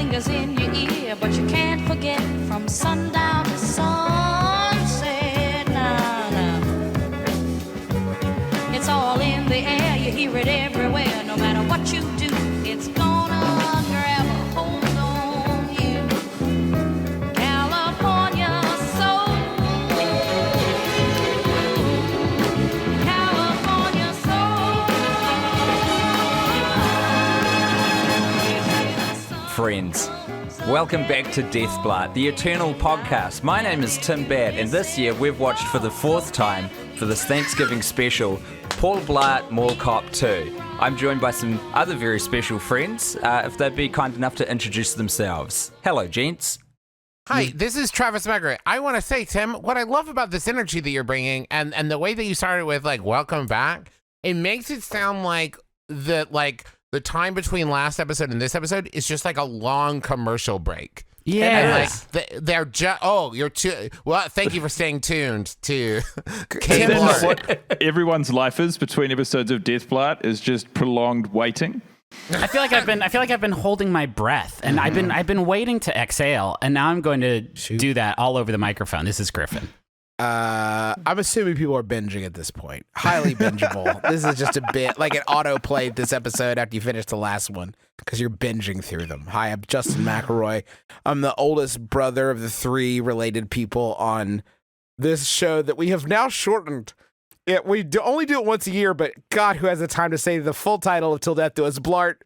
lingers in your ear, but you can't forget from sundown to sunset. Now, it's all in the air, you hear it everywhere. No matter what you do, it's gonna grab a hold on you. California soul, California soul. Friends, welcome back to Death Blart, the eternal podcast. My name is Tim Batt, and this year we've watched for the fourth time for this Thanksgiving special, Paul Blart Mall Cop 2. I'm joined by some other very special friends, if they'd be kind enough to introduce themselves. Hello, gents. Hi, this is Travis McElroy. I want to say, Tim, what I love about this energy that you're bringing and the way that you started with, like, welcome back, it makes it sound like the time between last episode and this episode is just like a long commercial break. Yeah. They're just, you're too, well, thank you for staying tuned to Tim, Cable. what everyone's life is between episodes of Death Blart is just prolonged waiting. I feel like I've been holding my breath, and I've been waiting to exhale, and now I'm going to do that all over the microphone. This is Griffin. I'm assuming people are binging at this point. Highly bingeable. This is just a bit like it auto-played this episode after you finished the last one because you're binging through them. Hi, I'm Justin McElroy. I'm the oldest brother of the three related people on this show that we have now shortened. Only do it once a year, but God, who has the time to say the full title of Till Death Do Us Blart?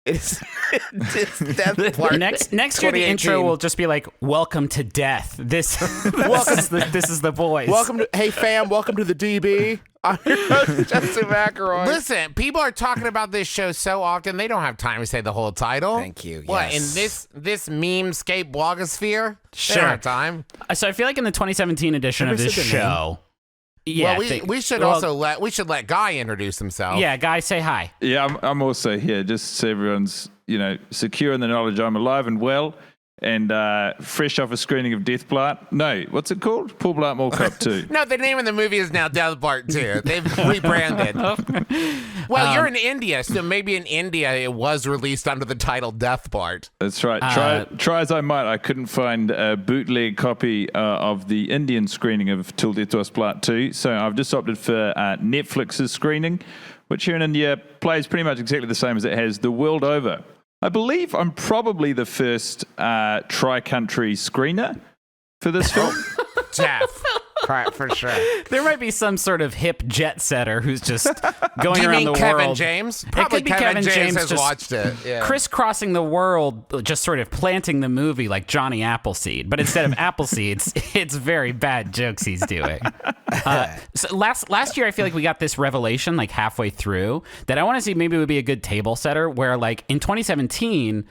It's Death Blart. Next year, the intro will just be like, "Welcome to death." This is the boys. Hey fam, welcome to the DB. I'm your host, Justin McElroy. Listen, people are talking about this show so often, they don't have time to say the whole title. Thank you. What, yes. in this meme-scape blogosphere? Sure. They don't have time. So I feel like in the 2017 edition of this show, we should let Guy introduce himself. Yeah, Guy, say hi. Yeah, I'm also here just so everyone's, secure in the knowledge I'm alive and well and fresh off a screening of Death Blart. No, what's it called? Paul Blart Mall Cop 2. No, the name of the movie is now Death Blart 2. They've rebranded. Well, you're in India, so maybe in India it was released under the title Death Blart. That's right. Try as I might, I couldn't find a bootleg copy of the Indian screening of Till Death Do Us Blart 2, so I've just opted for Netflix's screening, which here in India plays pretty much exactly the same as it has the world over. I believe I'm probably the first tri-country screener for this film. Jeff. For sure. There might be some sort of hip jet setter who's just going around the Kevin world. James? It Probably could be Kevin James has just watched it. Yeah. crisscrossing the world, just sort of planting the movie like Johnny Appleseed. But instead of Appleseeds, it's very bad jokes he's doing. So last year, I feel like we got this revelation like halfway through that I want to see maybe it would be a good table setter where like in 2017,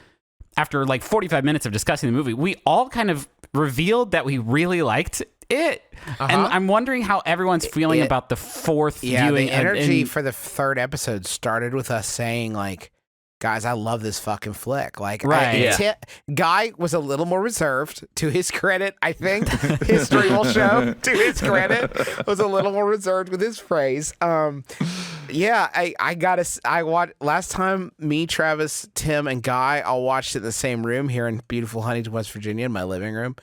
after like 45 minutes of discussing the movie, we all kind of revealed that we really liked it. And I'm wondering how everyone's feeling about the fourth viewing. The energy for the third episode started with us saying, like, guys, I love this fucking flick. Like, right. Guy was a little more reserved. To his credit, I think. History will show. To his credit, was a little more reserved with his phrase. I watched last time. Me, Travis, Tim, and Guy all watched it in the same room here in beautiful Huntington, West Virginia, in my living room.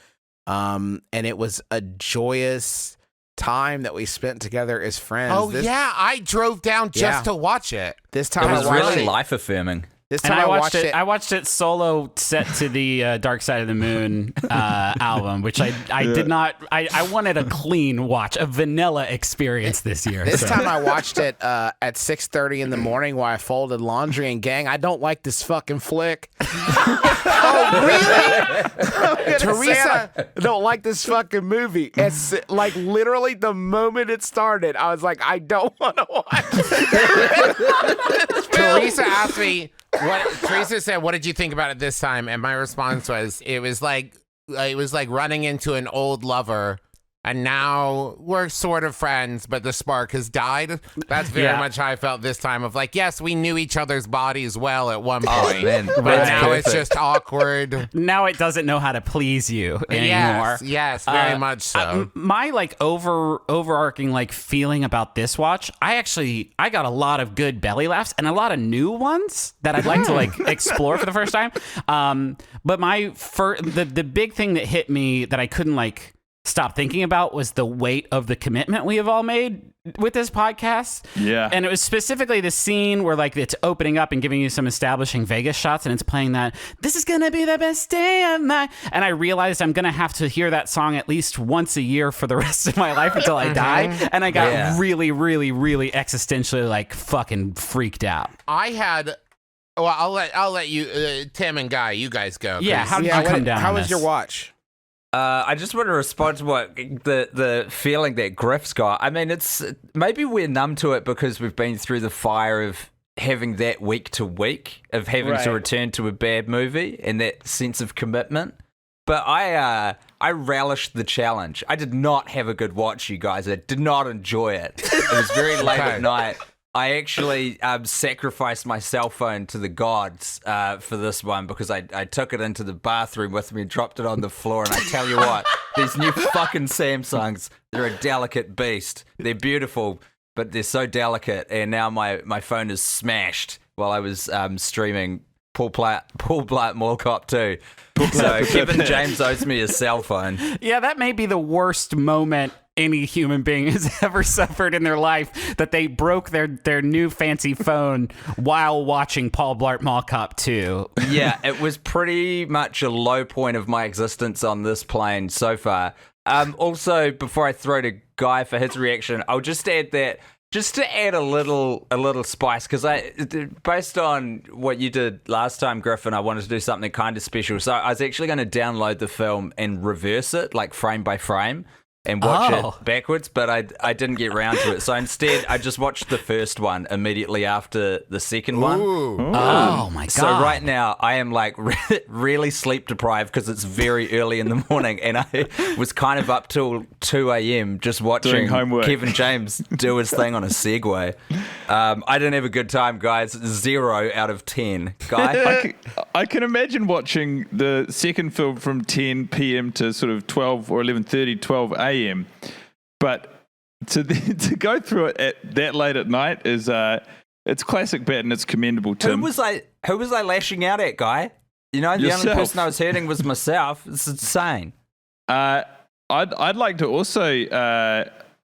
And it was a joyous time that we spent together as friends. I drove down just to watch it. This time It was really life-affirming. This time and I watched it. I watched it solo, set to the Dark Side of the Moon album, which I did not. I wanted a clean watch, a vanilla experience this year. This time I watched it at 6:30 in the morning while I folded laundry. And gang, I don't like this fucking flick. Oh, really? Teresa, I don't like this fucking movie. It's like literally the moment it started, I was like, I don't want to watch it. Teresa asked me. Teresa said, "What did you think about it this time?" And my response was, "It was like running into an old lover and now we're sort of friends, but the spark has died. That's very much how I felt this time of like, yes, we knew each other's bodies well at one point, man. but That's now perfect. it's just awkward. Now it doesn't know how to please you anymore. Yes, very much so. My like overarching like feeling about this watch, I got a lot of good belly laughs and a lot of new ones that I'd like to like explore for the first time. But the big thing that hit me that I couldn't like stop thinking about was the weight of the commitment we have all made with this podcast. Yeah. And it was specifically the scene where like it's opening up and giving you some establishing Vegas shots and it's playing that "This is gonna be the best day of my," and I realized I'm gonna have to hear that song at least once a year for the rest of my life until I die. And I got really, really, really existentially like fucking freaked out. I had. Well, I'll let you, Tim and Guy, you guys go. Yeah, how did you come down? How on was this? your watch? I just want to respond to what the feeling that Griff's got. I mean, it's maybe we're numb to it because we've been through the fire of having that week to week of having to return to a bad movie and that sense of commitment. But I relished the challenge. I did not have a good watch, you guys. I did not enjoy it. It was very late at night. I actually sacrificed my cell phone to the gods for this one because I took it into the bathroom with me and dropped it on the floor. And I tell you what, these new fucking Samsungs, they're a delicate beast. They're beautiful, but they're so delicate. And now my phone is smashed while I was streaming Paul Blart Mall Cop 2. So Kevin James owes me a cell phone. Yeah, that may be the worst moment any human being has ever suffered in their life, that they broke their new fancy phone while watching Paul Blart Mall Cop 2. Yeah, it was pretty much a low point of my existence on this plane so far. Also, before I throw to Guy for his reaction, I'll just add that just to add a little spice, because based on what you did last time, Griffin, I wanted to do something kind of special. So I was actually going to download the film and reverse it, like frame by frame, and watch it backwards, but I didn't get around to it. So instead, I just watched the first one immediately after the second one. Oh my God. So right now, I am like really sleep deprived because it's very early in the morning, and I was kind of up till 2 a.m. just watching Kevin James do his thing on a Segway. I didn't have a good time, guys. 0 out of 10. Guy? I can imagine watching the second film from 10 p.m. to sort of 12 or 11:30, 12 a.m. But to go through it at that late at night is it's classic Batt and it's commendable, Tim. Who was I lashing out at, Guy? You know, the only person I was hurting was myself. It's insane. I'd like to also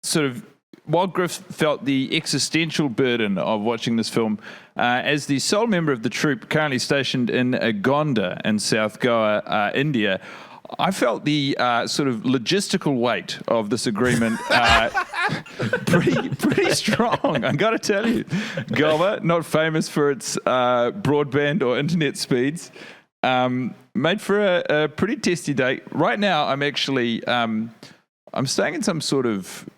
sort of, while Griff felt the existential burden of watching this film, as the sole member of the troupe currently stationed in Gonda in South Goa, India, I felt the sort of logistical weight of this agreement pretty strong. I got to tell you, Goa, not famous for its broadband or internet speeds, made for a pretty testy day. Right now, I'm actually I'm staying in some sort of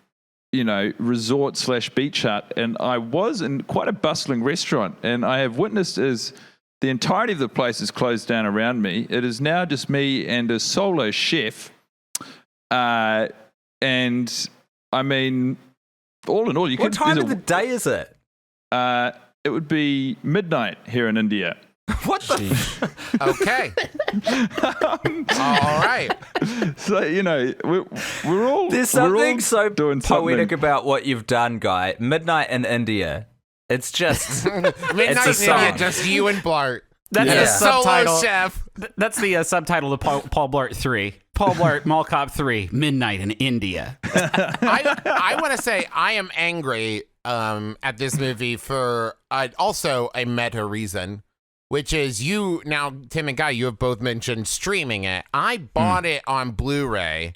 resort / beach hut, and I was in quite a bustling restaurant, and I have witnessed as the entirety of the place is closed down around me. It is now just me and a solo chef. And I mean, all in all, what time of the day is it? It would be midnight here in India. What the? Okay. All right. So, we're all There's something all so doing poetic something. about what you've done, Guy. Midnight in India. It's just Midnight it's a in India, song. just you and Blart. That's Yeah. the subtitle. Solo chef. That's the subtitle of Paul Blart 3. Paul Blart Mall Cop 3, Midnight in India. I want to say I am angry at this movie for also a meta reason, which is now, Tim and Guy, you have both mentioned streaming it. I bought it on Blu-ray,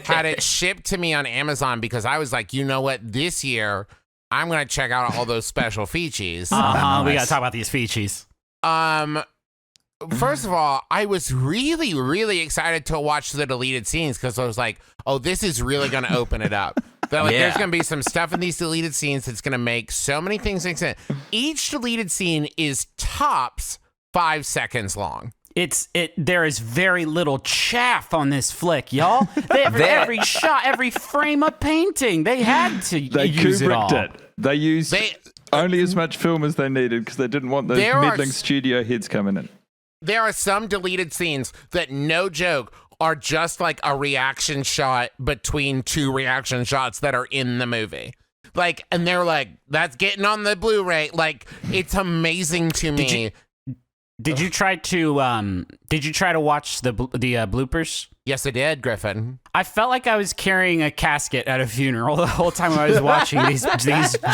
had it shipped to me on Amazon because I was like, you know what, this year I'm going to check out all those special features. We got to Nice. talk about these features. First of all, I was really, really excited to watch the deleted scenes because I was like, oh, this is really going to open it up. There's going to be some stuff in these deleted scenes that's going to make so many things make sense. Each deleted scene is tops 5 seconds long. There is very little chaff on this flick, y'all. Every shot, every frame of painting, they had to use it all. They used only as much film as they needed because they didn't want those meddling studio heads coming in. There are some deleted scenes that, no joke, are just like a reaction shot between two reaction shots that are in the movie. Like, and they're like, that's getting on the Blu-ray. Like, it's amazing to me. Did you try to watch the bloopers? Yes, I did, Griffin. I felt like I was carrying a casket at a funeral the whole time I was watching these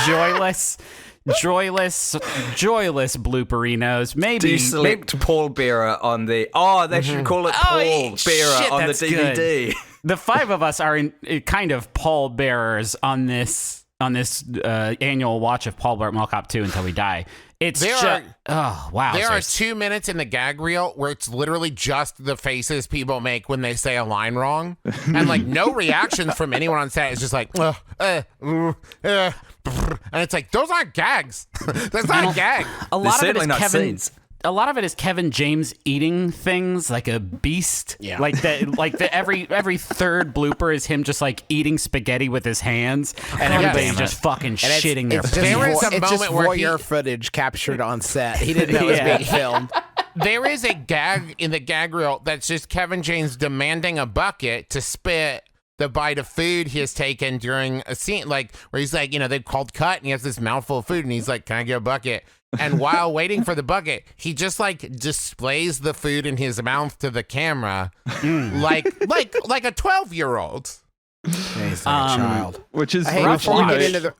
joyless blooperinos. Maybe Do you select Paul Bearer on the? Oh, they should call it Paul Bearer on the DVD. Good. The five of us are kind of Paul bearers on this annual watch of Paul Blart Mall Cop 2 until we die. Oh, wow. There are 2 minutes in the gag reel where it's literally just the faces people make when they say a line wrong. And like no reactions from anyone on set. It's just like, and it's like, those aren't gags. That's not a gag. A lot of it is not Kevin. scenes. A lot of it is Kevin James eating things like a beast. Yeah. Every third blooper is him just like eating spaghetti with his hands, and everybody's just fucking shitting their pants. It's just voyeur footage captured on set. He didn't know it was being filmed. There is a gag in the gag reel that's just Kevin James demanding a bucket to spit the bite of food he has taken during a scene, like where he's like, they've called cut and he has this mouthful of food and he's like, can I get a bucket? And while waiting for the bucket, he just like displays the food in his mouth to the camera, like a 12-year-old. Yeah, he's like a child. Which is before we get into the.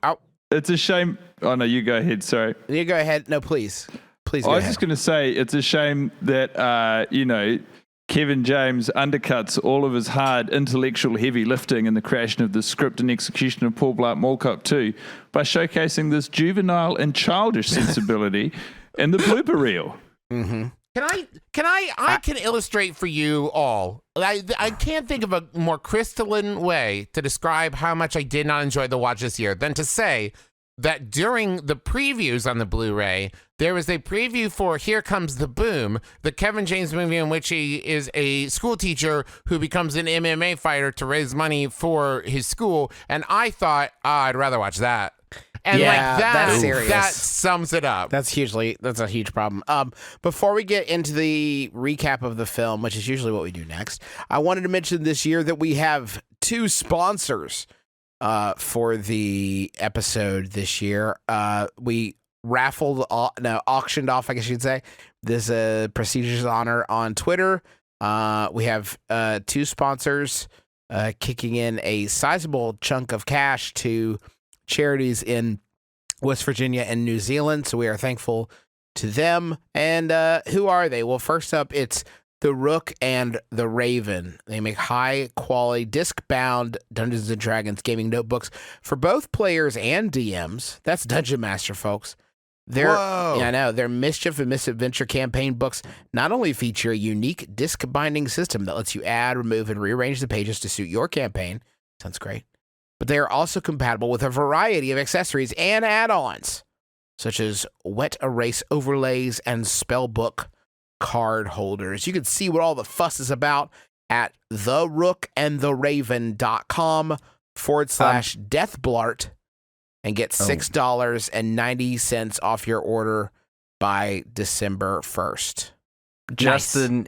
It's a shame. Oh no, you go ahead. Sorry. You go ahead. No, please. Go I was ahead. just going to say it's a shame that Kevin James undercuts all of his hard intellectual heavy lifting in the creation of the script and execution of Paul Blart Mall Cop 2 by showcasing this juvenile and childish sensibility in the blooper reel. Mm-hmm. I can illustrate for you all. I can't think of a more crystalline way to describe how much I did not enjoy the watch this year than to say that during the previews on the Blu-ray, there was a preview for Here Comes the Boom, the Kevin James movie in which he is a school teacher who becomes an MMA fighter to raise money for his school. And I thought, I'd rather watch that. And that's serious. That sums it up. That's a huge problem. Before we get into the recap of the film, which is usually what we do next, I wanted to mention this year that we have 2 sponsors for the episode this year. We auctioned off, I guess you'd say, this prestigious honor on Twitter. We have 2 sponsors kicking in a sizable chunk of cash to charities in West Virginia and New Zealand. So we are thankful to them. And who are they? Well, first up, it's The Rook and the Raven. They make high-quality, disc-bound Dungeons & Dragons gaming notebooks for both players and DMs. That's Dungeon Master, folks. Their Mischief and Misadventure campaign books not only feature a unique disc binding system that lets you add, remove, and rearrange the pages to suit your campaign. Sounds great. But they are also compatible with a variety of accessories and add-ons, such as wet erase overlays and spellbook card holders. You can see what all the fuss is about at therookandtheraven.com/deathblart and get $6.90 off your order by December 1st. Justin,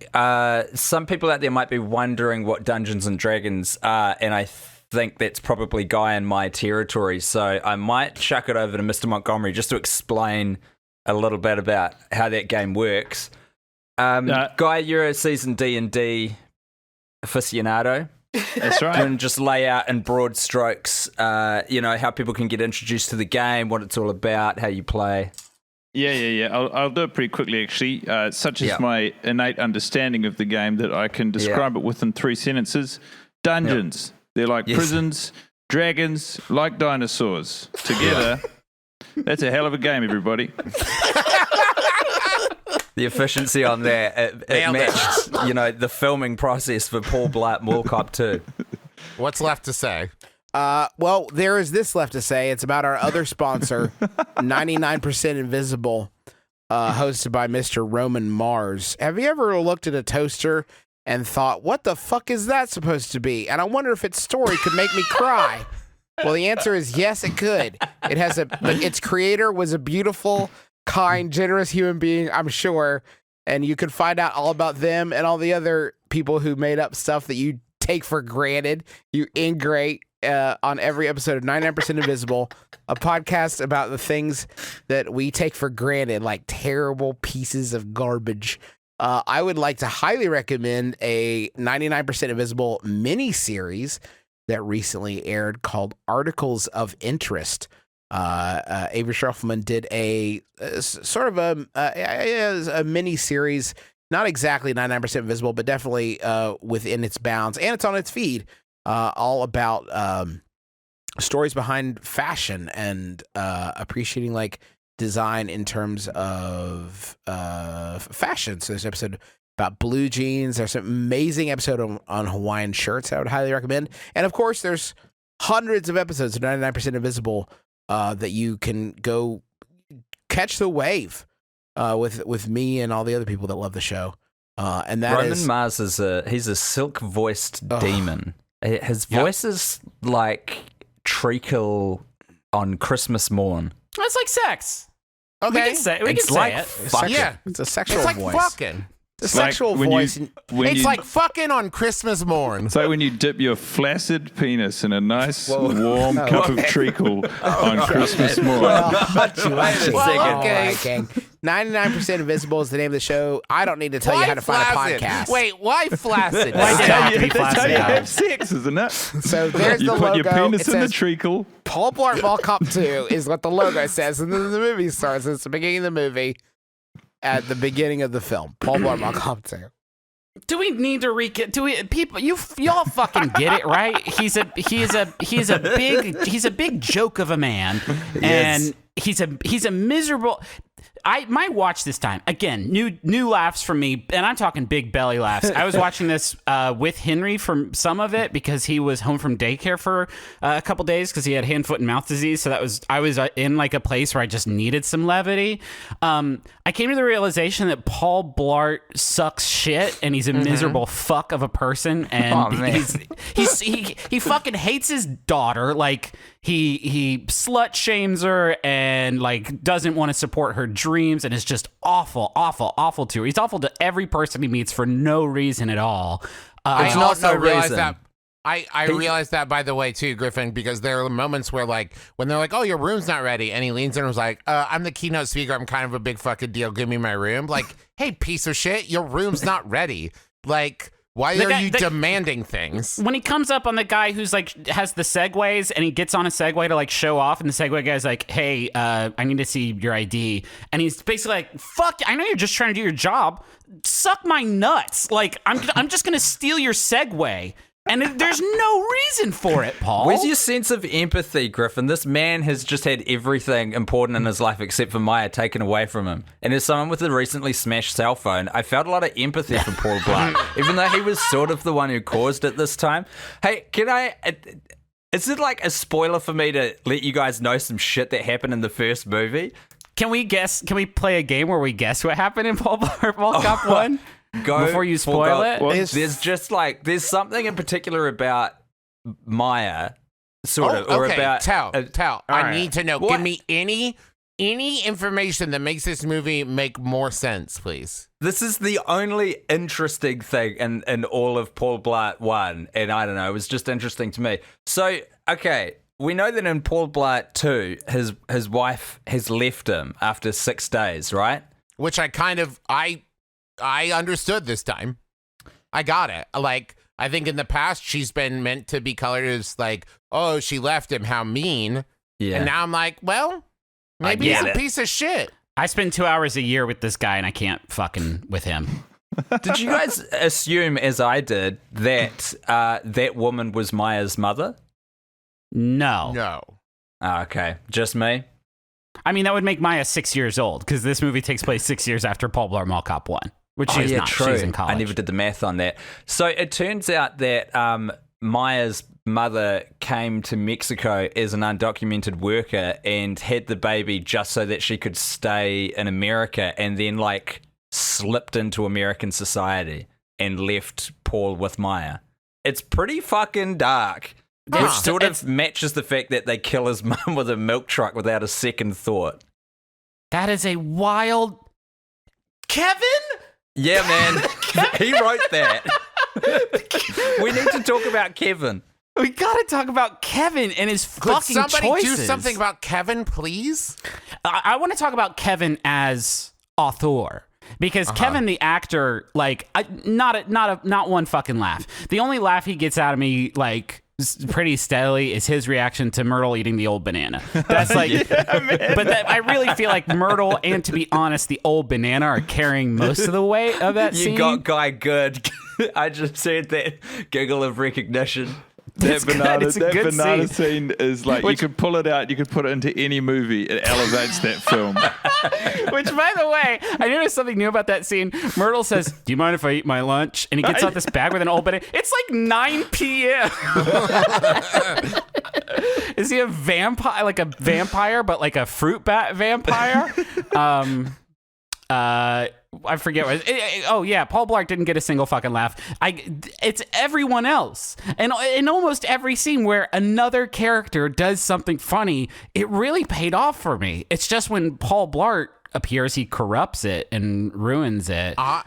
some people out there might be wondering what Dungeons and Dragons are, and I think that's probably Guy in my territory, so I might chuck it over to Mr. Montgomery just to explain a little bit about how that game works. Guy, you're a seasoned D&D aficionado. That's right. And just lay out in broad strokes, how people can get introduced to the game, what it's all about, how you play. Yeah. I'll do it pretty quickly, actually. Such as my innate understanding of the game that I can describe it within 3 sentences. Dungeons. They're like prisons. Dragons, like dinosaurs. Together, that's a hell of a game, everybody. The efficiency on that, it matched, the filming process for Paul Blart Mall Cop 2. What's left to say? Well, there is this left to say. It's about our other sponsor, 99% Invisible. hosted by Mr. Roman Mars. Have you ever looked at a toaster and thought, what the fuck is that supposed to be? And I wonder if its story could make me cry. Well, the answer is yes, it could. Its creator was a beautiful, kind, generous human being, I'm sure. And you could find out all about them and all the other people who made up stuff that you take for granted, you ingrate, on every episode of 99% Invisible, a podcast about the things that we take for granted, like terrible pieces of garbage. I would like to highly recommend a 99% Invisible mini-series that recently aired called Articles of Interest. Avery Schroffman did a sort of a mini-series, not exactly 99% Invisible, but definitely within its bounds, and it's on its feed, all about stories behind fashion and appreciating like design in terms of fashion. So there's an episode about blue jeans. There's an amazing episode on Hawaiian shirts I would highly recommend. And of course, there's hundreds of episodes of 99% Invisible that you can go catch the wave with me and all the other people that love the show. And that Roman Mars he's a silk-voiced demon. His voice is like treacle on Christmas morn. That's like sex. Okay. We can say it. Fucking. Yeah, It's a sexual it's like voice. fucking. It's a sexual voice. It's like fucking on Christmas morn. It's like when you dip your flaccid penis in a nice warm cup of treacle on Christmas morning. Wait a second. Okay. King. 99% Invisible is the name of the show. I don't need to tell you how to find a podcast. Wait, why flaccid? Why did it have to be That's how flaccid? you have sex, isn't it? So there's You the put logo. your penis It in the says treacle. Paul Blart Mall Cop 2 is what the logo says, and then the movie starts. It's the beginning of the movie at the beginning of the film. Paul Blart Mall Cop 2. Do we need to do we people y'all fucking get it, right? He's a big joke of a man, and he's a miserable. I might watch this time again. New laughs from me, and I'm talking big belly laughs. I was watching this with Henry from some of it because he was home from daycare for a couple days because he had hand, foot, and mouth disease. So I was in like a place where I just needed some levity. I came to the realization that Paul Blart sucks shit, and he's a miserable fuck of a person, and he fucking hates his daughter. Like he slut shames her and like doesn't want to support her dreams, and is just awful to her. He's awful to every person he meets for no reason at all. I not also no realized reason. that. I realized that, by the way, too, Griffin, because there are moments where, like, when they're like, oh, your room's not ready, and he leans in and was like, I'm the keynote speaker, I'm kind of a big fucking deal, give me my room. Like, hey, piece of shit, your room's not ready. Like, why are you demanding things? When he comes up on the guy who's like has the segways, and he gets on a Segway to like show off, and the Segway guy's like, hey, I need to see your ID, and he's basically like, fuck, I know you're just trying to do your job, suck my nuts. Like, I'm just gonna steal your Segway. And there's no reason for it, Paul. Where's your sense of empathy, Griffin? This man has just had everything important in his life except for Maya taken away from him. And as someone with a recently smashed cell phone, I felt a lot of empathy for Paul Blart, even though he was sort of the one who caused it this time. Hey, is it like a spoiler for me to let you guys know some shit that happened in the first movie? Can we play a game where we guess what happened in Paul Blart Mall Cop 1? Before you spoil it? There's something in particular about Maya, sort of, or okay. about Tell. All I right. need to know. What? Give me any information that makes this movie make more sense, please. This is the only interesting thing in all of Paul Blart 1, and I don't know, it was just interesting to me. So, okay, we know that in Paul Blart 2, his wife has left him after 6 days, right? Which I understood this time. I got it. Like, I think in the past she's been meant to be colored as like, oh, she left him, how mean. Yeah. And now I'm like, well, maybe he's a piece of shit. I spend 2 hours a year with this guy, and I can't fucking with him. Did you guys assume, as I did, that that woman was Maya's mother? No. No. Okay, just me? I mean, that would make Maya 6 years old, because this movie takes place 6 years after Paul Blart Mall Cop 1, which she is not. True. She's in college. I never did the math on that. So it turns out that Maya's mother came to Mexico as an undocumented worker and had the baby just so that she could stay in America, and then like slipped into American society and left Paul with Maya. It's pretty fucking dark. Which sort of matches the fact that they kill his mum with a milk truck without a second thought. That is a wild... Kevin? Yeah, man. He wrote that. We need to talk about Kevin. We gotta talk about Kevin and his fucking choices. Could somebody do something about Kevin, please? I want to talk about Kevin as author. Because Kevin, the actor, like, not one fucking laugh. The only laugh he gets out of me, like, pretty steadily is his reaction to Myrtle eating the old banana. That's like, but I really feel like Myrtle and, to be honest, the old banana are carrying most of the weight of that scene. You got Guy good. I just said that giggle of recognition. That's That banana, good. It's a good banana scene. scene is like, you could pull it out, you could put it into any movie. It elevates that film. Which, by the way, I noticed something new about that scene. Myrtle says, "Do you mind if I eat my lunch?" And he gets out this bag with an old banana. It's like 9 p.m. Is he a vampire, like a vampire, but like a fruit bat vampire? I forget what. Oh yeah, Paul Blart didn't get a single fucking laugh. It's everyone else, and in almost every scene where another character does something funny, it really paid off for me. It's just when Paul Blart appears, he corrupts it and ruins it. I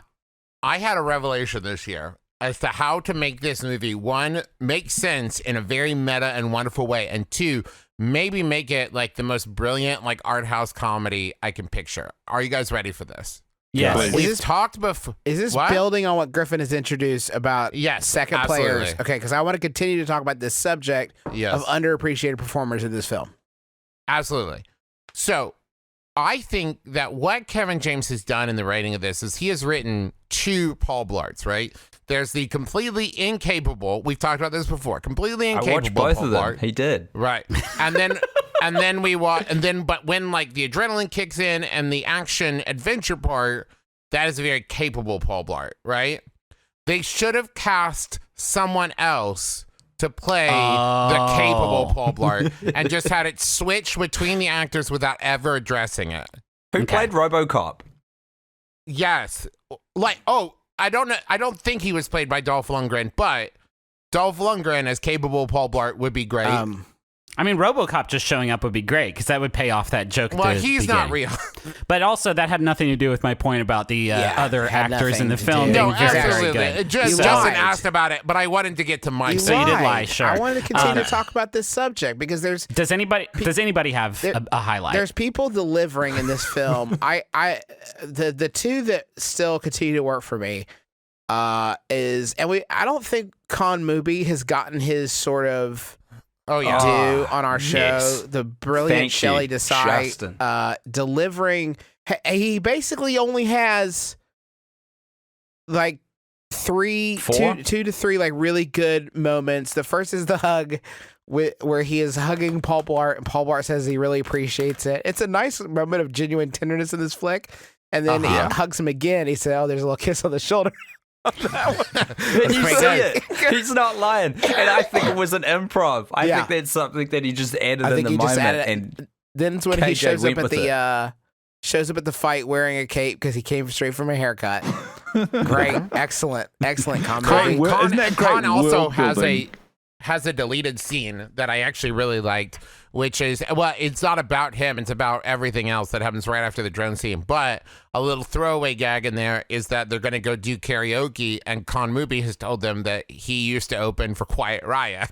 had a revelation this year as to how to make this movie, one, make sense in a very meta and wonderful way, and two, maybe make it like the most brilliant like art house comedy I can picture. Are you guys ready for this? Yes. We've talked before. Is this What? building on what Griffin has introduced about second absolutely. players? Okay, because I want to continue to talk about this subject of underappreciated performers in this film. Absolutely. So I think that what Kevin James has done in the writing of this is he has written two Paul Blarts, right? There's the completely incapable, we've talked about this before, completely incapable I watched both Paul of them. Blart. He did. Right. And then but when like the adrenaline kicks in and the action adventure part, that is a very capable Paul Blart, right? They should have cast someone else to play the capable Paul Blart and just had it switch between the actors without ever addressing it. Who played RoboCop? Yes. Like, I don't think he was played by Dolph Lundgren, but Dolph Lundgren as capable Paul Blart would be great. I mean, RoboCop just showing up would be great because that would pay off that joke. Well, he's not real. But also, that had nothing to do with my point about the other actors in the film do. being No, very, very absolutely. good. Justin asked about it, but I wanted to get to Mike. So you did lie, sure. I wanted to continue to talk about this subject because there's Does anybody have a highlight? there's people delivering in this film. The two that still continue to work for me I don't think Con Mubi has gotten his sort of due on our show. Yes. The brilliant Shelley Desai delivering. He basically only has like two to three like really good moments. The first is the hug where he is hugging Paul Blart, and Paul Blart says he really appreciates it. It's a nice moment of genuine tenderness in this flick. And then he hugs him again. He said, "Oh, there's a little kiss on the shoulder." Did you see it? He's not lying. And I think it was an improv. I think that's something that he just added in the moment. And then it's when KJ he shows up went at the fight wearing a cape because he came straight from a haircut. Great, excellent comedy. Con, Isn't that great Con also world building? has a deleted scene that I actually really liked, which is, well, it's not about him. It's about everything else that happens right after the drone scene. But a little throwaway gag in there is that they're going to go do karaoke, and Con Mubi has told them that he used to open for Quiet Riot.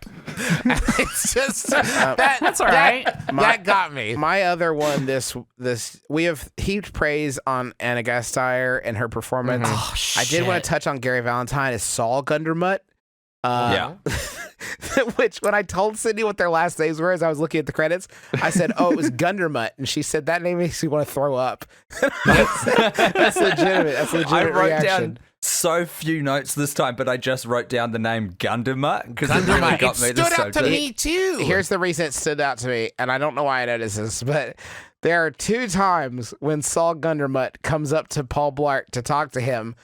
It's just, that's all right. That got me. My other one, we have heaped praise on Anna Gasteyer and her performance. Oh, shit. I did want to touch on Gary Valentine as Saul Gundermutt. Which, when I told Sydney what their last names were as I was looking at the credits, I said, "Oh, it was Gundermutt," and she said, "That name makes me want to throw up." That's legitimate. That's legitimate. I wrote reaction. down so few notes this time, but I just wrote down the name Gundamut because it really got me. It stood out to me too. Here's the reason it stood out to me, and I don't know why I noticed this, but there are two times when Saul Gundermutt comes up to Paul Blart to talk to him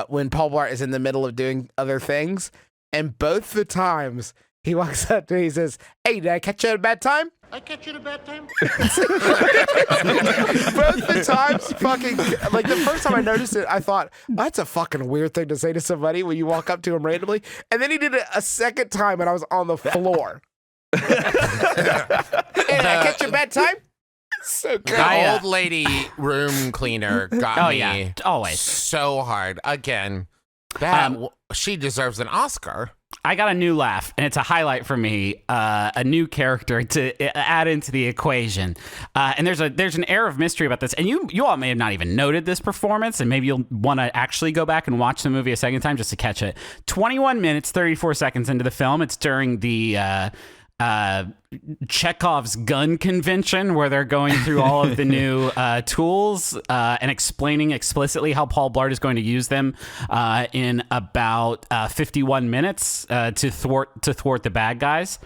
when Paul Blart is in the middle of doing other things. And both the times he walks up to me, he says, "Hey, did I catch you at a bad time?" I catch you at a bad time. Both the times, fucking, like the first time I noticed it, I thought, that's a fucking weird thing to say to somebody when you walk up to him randomly. And then he did it a second time and I was on the floor. Hey, did I catch you at a bad time? So good. The old lady room cleaner got me yeah, always. so hard. Again, that she deserves an Oscar. I got a new laugh, and it's a highlight for me. A new character to add into the equation, and there's an air of mystery about this. And you all may have not even noted this performance, and maybe you'll want to actually go back and watch the movie a second time just to catch it. 21 minutes, 34 seconds into the film, it's during the Chekhov's gun convention where they're going through all of the new tools and explaining explicitly how Paul Blart is going to use them in about 51 minutes to thwart the bad guys.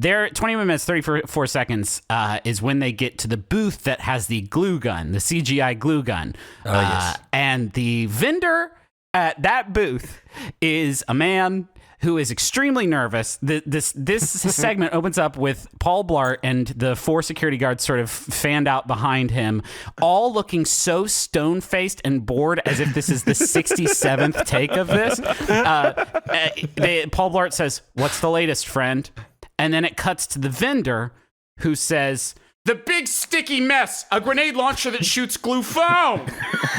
There, 21 minutes, 34 seconds is when they get to the booth that has the glue gun, the CGI glue gun. Yes. And the vendor at that booth is a man who is extremely nervous. This segment opens up with Paul Blart and the 4 security guards sort of fanned out behind him, all looking so stone-faced and bored as if this is the 67th take of this. Paul Blart says, "What's the latest, friend?" And then it cuts to the vendor who says, "The big sticky mess, a grenade launcher that shoots glue foam."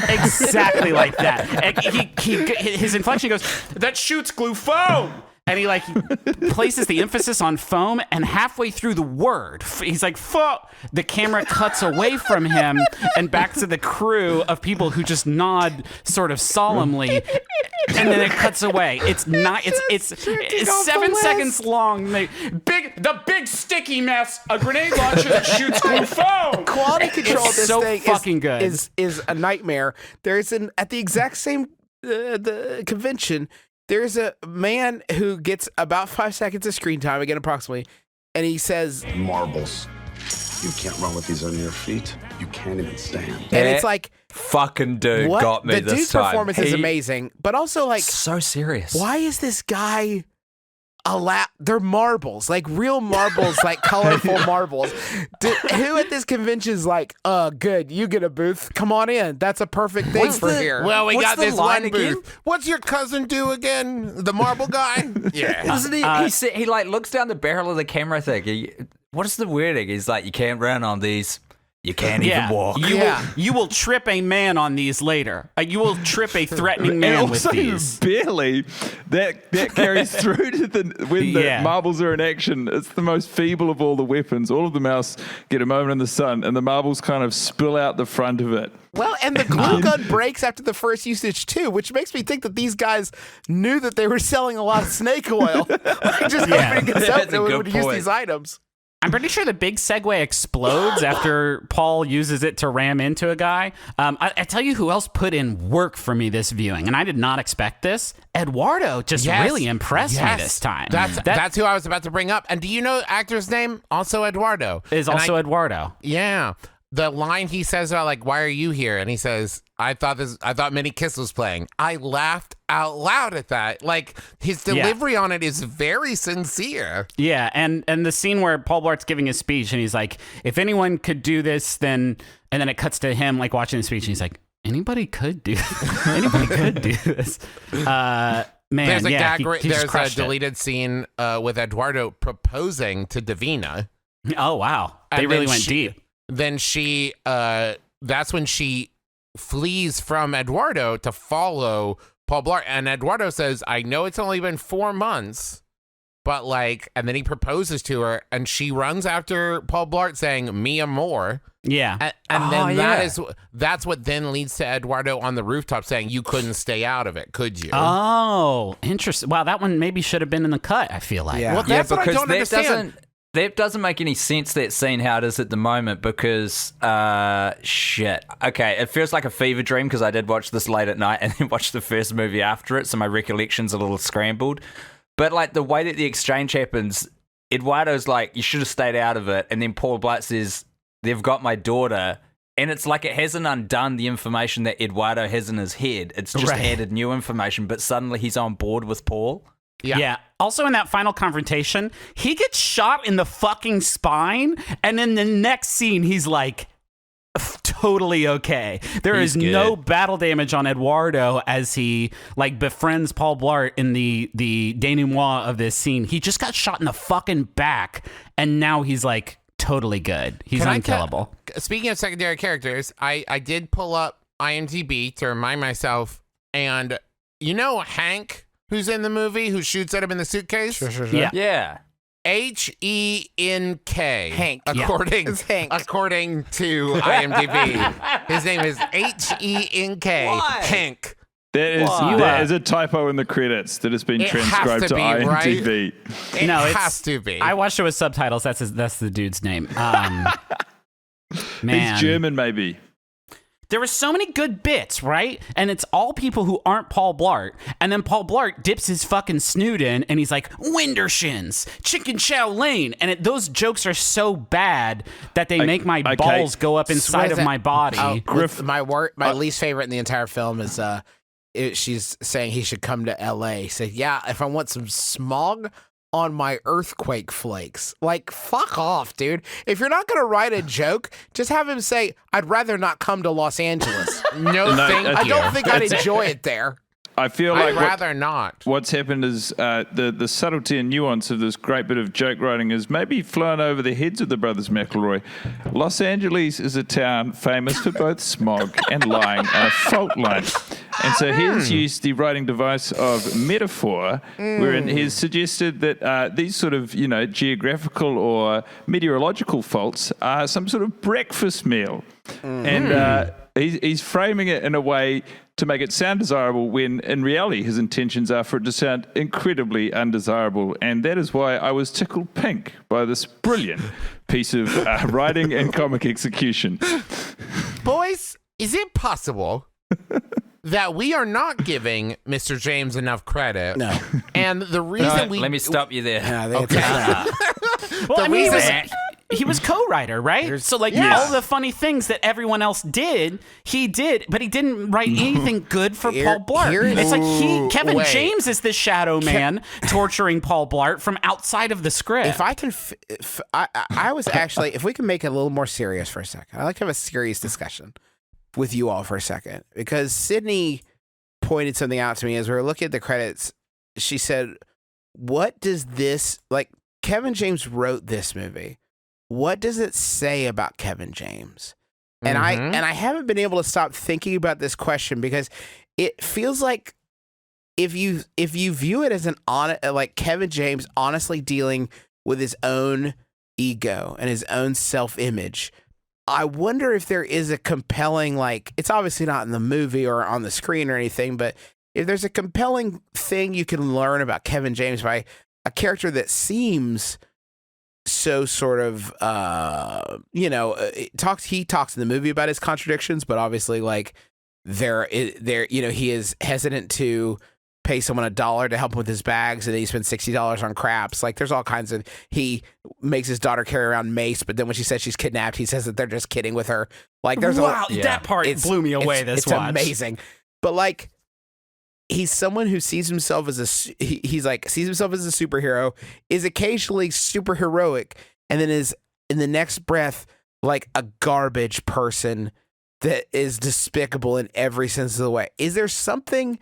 Exactly like that. And his inflection goes, "That shoots glue foam." And he places the emphasis on foam, and halfway through the word, he's like, "Foam." The camera cuts away from him and back to the crew of people who just nod sort of solemnly. And then it cuts away. It's 7 seconds long. The big sticky mess, a grenade launcher that shoots glue foam. Quality control of this so thing fucking good. is a nightmare. There's at the exact same the convention. There's a man who gets about 5 seconds of screen time, again approximately, and he says, "Marbles. You can't run with these under your feet. You can't even stand." And it's like, fucking dude what? got me the this dude's time. performance is amazing, but also like, So serious. why is this guy they're marbles, like real marbles, like colorful marbles. Who at this convention is like, good, you get a booth, come on in, that's a perfect thing for here. Well, we What's got the this line one again? booth. What's your cousin do again? The marble guy? Yeah. Doesn't he looks down the barrel of the camera thing. What is the wording? He's like, "You can't run on these. You can't even walk." You will trip a man on these later. You will trip a threatening man with these. Barely. That carries through to when the marbles are in action. It's the most feeble of all the weapons. All of the mouse get a moment in the sun, and the marbles kind of spill out the front of it. Well, and the glue gun breaks after the first usage too, which makes me think that these guys knew that they were selling a lot of snake oil. Just opening this up, they would use these items. I'm pretty sure the big Segway explodes after Paul uses it to ram into a guy. I tell you who else put in work for me this viewing, and I did not expect this. Eduardo just really impressed me this time. That's who I was about to bring up. And do you know the actor's name? Also Eduardo. Eduardo. Yeah. The line he says about like, "Why are you here?" And he says, I thought Minnie Kiss was playing." I laughed out loud at that. Like, his delivery on it is very sincere. Yeah, and the scene where Paul Blart's giving his speech and he's like, "If anyone could do this, then," and then it cuts to him like watching the speech and he's like, "Anybody could do this." Man, there's a there's a deleted scene with Eduardo proposing to Davina. Oh wow, they really went deep. Then that's when she flees from Eduardo to follow Paul Blart. And Eduardo says, "I know it's only been 4 months, but like," and then he proposes to her and she runs after Paul Blart saying, "Me amor." Yeah. And then that's what then leads to Eduardo on the rooftop saying, "You couldn't stay out of it, could you?" Oh, interesting. Wow, that one maybe should have been in the cut, I feel like. Yeah. Well, that's what I don't understand. That doesn't make any sense, that scene, how it is at the moment, because, shit. Okay, it feels like a fever dream because I did watch this late at night and then watch the first movie after it, so my recollection's a little scrambled. But, like, the way that the exchange happens, Eduardo's like, "You should have stayed out of it," and then Paul Blart says, "They've got my daughter," and it's like it hasn't undone the information that Eduardo has in his head. It's just added new information, but suddenly he's on board with Paul. Yeah. Also, in that final confrontation, he gets shot in the fucking spine, and in the next scene, he's like, totally okay. There is no battle damage on Eduardo as he like befriends Paul Blart in the denouement of this scene. He just got shot in the fucking back, and now he's like totally good. He's unkillable. Speaking of secondary characters, I did pull up IMDb to remind myself, and you know Hank, who's in the movie, who shoots at him in the suitcase? Sure. Yeah. Henk. Hank. According to IMDb. His name is Henk. Hank. There is a typo in the credits that has been transcribed to IMDb. It has to be. I watched it with subtitles. That's the dude's name. Man. He's German, maybe. There were so many good bits, right? And it's all people who aren't Paul Blart. And then Paul Blart dips his fucking snoot in, and he's like, Windershins, Chicken Chow Lane. And those jokes are so bad that they make my balls go up inside of my body. My least favorite in the entire film is she's saying he should come to L.A. Say, yeah, if I want some smog on my earthquake flakes. Like, fuck off, dude. If you're not going to write a joke, just have him say, I'd rather not come to Los Angeles. No, thank you. I don't think I'd enjoy it there. I feel like I'd rather not. What's happened is the subtlety and nuance of this great bit of joke writing has maybe flown over the heads of the brothers McElroy. Los Angeles is a town famous for both smog and lying on a fault line. And so he's used the writing device of metaphor, wherein he's suggested that these sort of, geographical or meteorological faults are some sort of breakfast meal. And he's framing it in a way to make it sound desirable when in reality his intentions are for it to sound incredibly undesirable. And that is why I was tickled pink by this brilliant piece of writing and comic execution. Boys, is it possible that we are not giving Mr. James enough credit? No. And the reason Let me stop you there. He was co-writer, right? So all the funny things that everyone else did, he did, but he didn't write anything good for Paul Blart. It's like Kevin James is the shadow man torturing Paul Blart from outside of the script. If I can, I was actually, if we can make it a little more serious for a second, I'd like to have a serious discussion with you all for a second, because Sydney pointed something out to me as we were looking at the credits. She said, what does this, like, Kevin James wrote this movie. What does it say about Kevin James? And I haven't been able to stop thinking about this question, because it feels like if you view it as like Kevin James honestly dealing with his own ego and his own self-image, I wonder if there is a compelling, like, it's obviously not in the movie or on the screen or anything, but if there's a compelling thing you can learn about Kevin James by a character that seems so sort of, he talks in the movie about his contradictions, but obviously, like, he is hesitant to pay someone $1 to help him with his bags, and then he spends $60 on craps. Like, there's all kinds of, he makes his daughter carry around mace, but then when she says she's kidnapped, he says that they're just kidding with her. Like, there's that part blew me away. It's amazing. But, like, he's someone who sees himself as sees himself as a superhero, is occasionally superheroic, and then is in the next breath like a garbage person that is despicable in every sense of the way. Is there something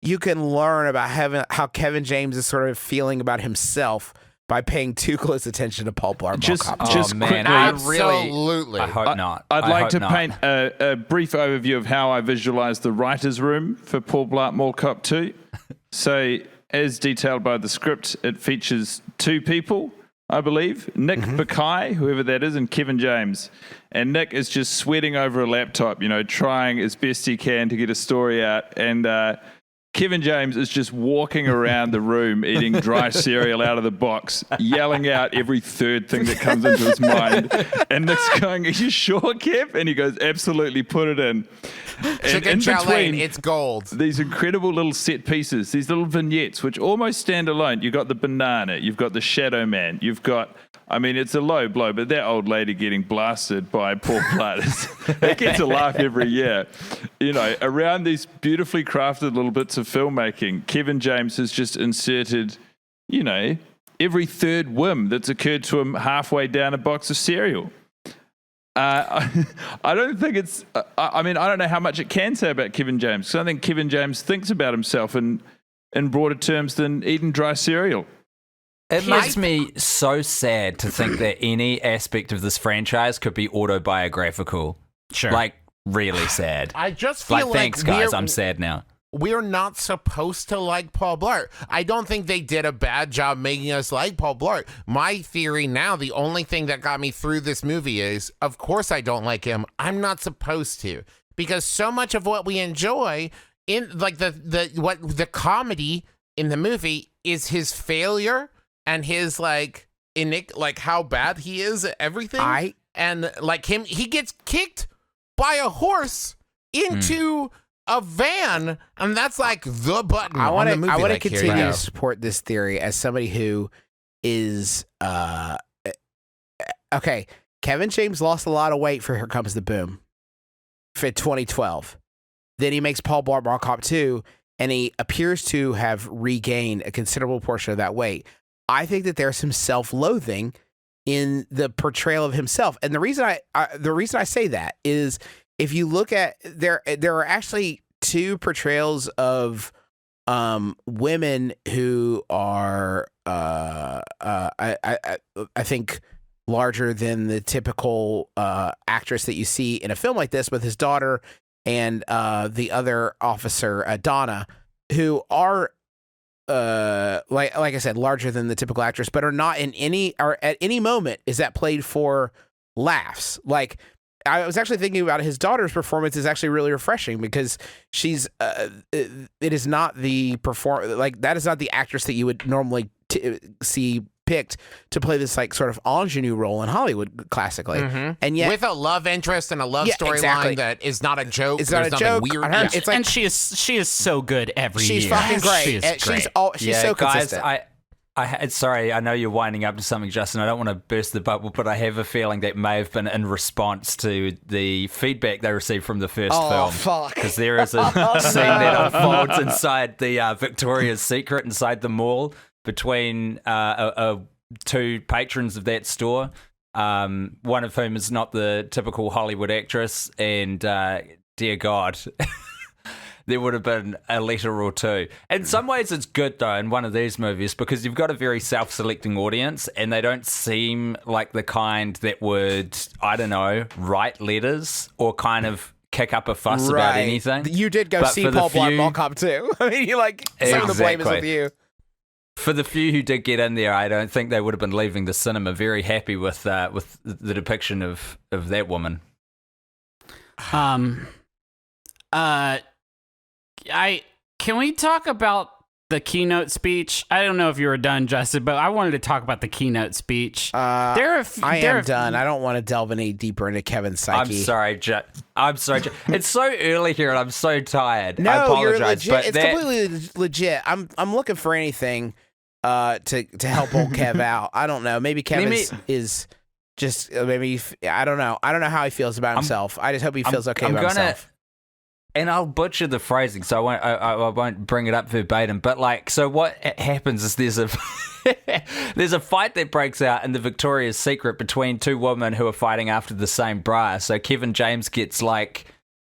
you can learn about how Kevin James is sort of feeling about himself by paying too close attention to Paul Blart Mall Cop? Just quickly, absolutely. I hope not. I'd like to paint a brief overview of how I visualize the writer's room for Paul Blart Mall Cop 2. So, as detailed by the script, it features two people, I believe, Nick Bakay, whoever that is, and Kevin James. And Nick is just sweating over a laptop, trying as best he can to get a story out. And Kevin James is just walking around the room eating dry cereal out of the box, yelling out every third thing that comes into his mind. And Nick's going, are you sure, Kev? And he goes, absolutely, put it in. Chicken chow lane, it's gold. These incredible little set pieces, these little vignettes, which almost stand alone. You've got the banana, you've got the shadow man, you've got, it's a low blow, but that old lady getting blasted by Paul Blart, it gets a laugh every year. Around these beautifully crafted little bits of of filmmaking, Kevin James has just inserted, every third whim that's occurred to him halfway down a box of cereal. I don't think it's. I don't know how much it can say about Kevin James, because I think Kevin James thinks about himself in broader terms than eating dry cereal. It makes me so sad to think that any aspect of this franchise could be autobiographical. Sure. Like, really sad. I just feel thanks, guys. I'm sad now. We're not supposed to like Paul Blart. I don't think they did a bad job making us like Paul Blart. My theory now, the only thing that got me through this movie is, of course I don't like him. I'm not supposed to. Because so much of what we enjoy in like the comedy in the movie is his failure and his like how bad he is at everything. And like him, he gets kicked by a horse into a van, and that's like the button. I want to continue to support this theory as somebody who is okay. Kevin James lost a lot of weight for Here Comes the Boom for 2012. Then he makes Paul Blart Mall Cop 2, and he appears to have regained a considerable portion of that weight. I think that there's some self-loathing in the portrayal of himself, and the reason I say that is, if you look at there are actually two portrayals of women who are I think larger than the typical actress that you see in a film like this, with his daughter and the other officer, Donna, who are like I said, larger than the typical actress, but are not in any, or at any moment is that played for laughs. Like, I was actually thinking about his daughter's performance is actually really refreshing, because she's it is not the that is not the actress that you would normally see picked to play this like sort of ingenue role in Hollywood classically, and yet with a love interest and a love storyline that is not a joke. It's not a joke. Weird. It's like, and she is so good every year. She's fucking great. She is great. She's so consistent. Guys, sorry, I know you're winding up to something, Justin. I don't want to burst the bubble, but I have a feeling that may have been in response to the feedback they received from the first film. Oh, fuck. Because there is a scene that unfolds inside the Victoria's Secret, inside the mall, between two patrons of that store, one of whom is not the typical Hollywood actress, and dear God... there would have been a letter or two. In some ways, it's good, though, in one of these movies, because you've got a very self-selecting audience, and they don't seem like the kind that would, I don't know, write letters or kind of kick up a fuss about anything. You did go see Paul Blart Mall Cop too. I mean, some of the blame is with you. For the few who did get in there, I don't think they would have been leaving the cinema very happy with the depiction of that woman. Can we talk about the keynote speech? I don't know if you were done, Justin, but I wanted to talk about the keynote speech. I am done. I don't want to delve any deeper into Kevin's psyche. I'm sorry. It's so early here, and I'm so tired. No, I apologize, you're legit. but It's completely legit. I'm looking for anything to help old Kev out. I don't know. Maybe Kevin is just maybe. I don't know. I don't know how he feels about himself. I just hope he feels okay about himself. And I'll butcher the phrasing, so I won't bring it up verbatim. But so what happens is there's a fight that breaks out in the Victoria's Secret between two women who are fighting after the same bra. So Kevin James gets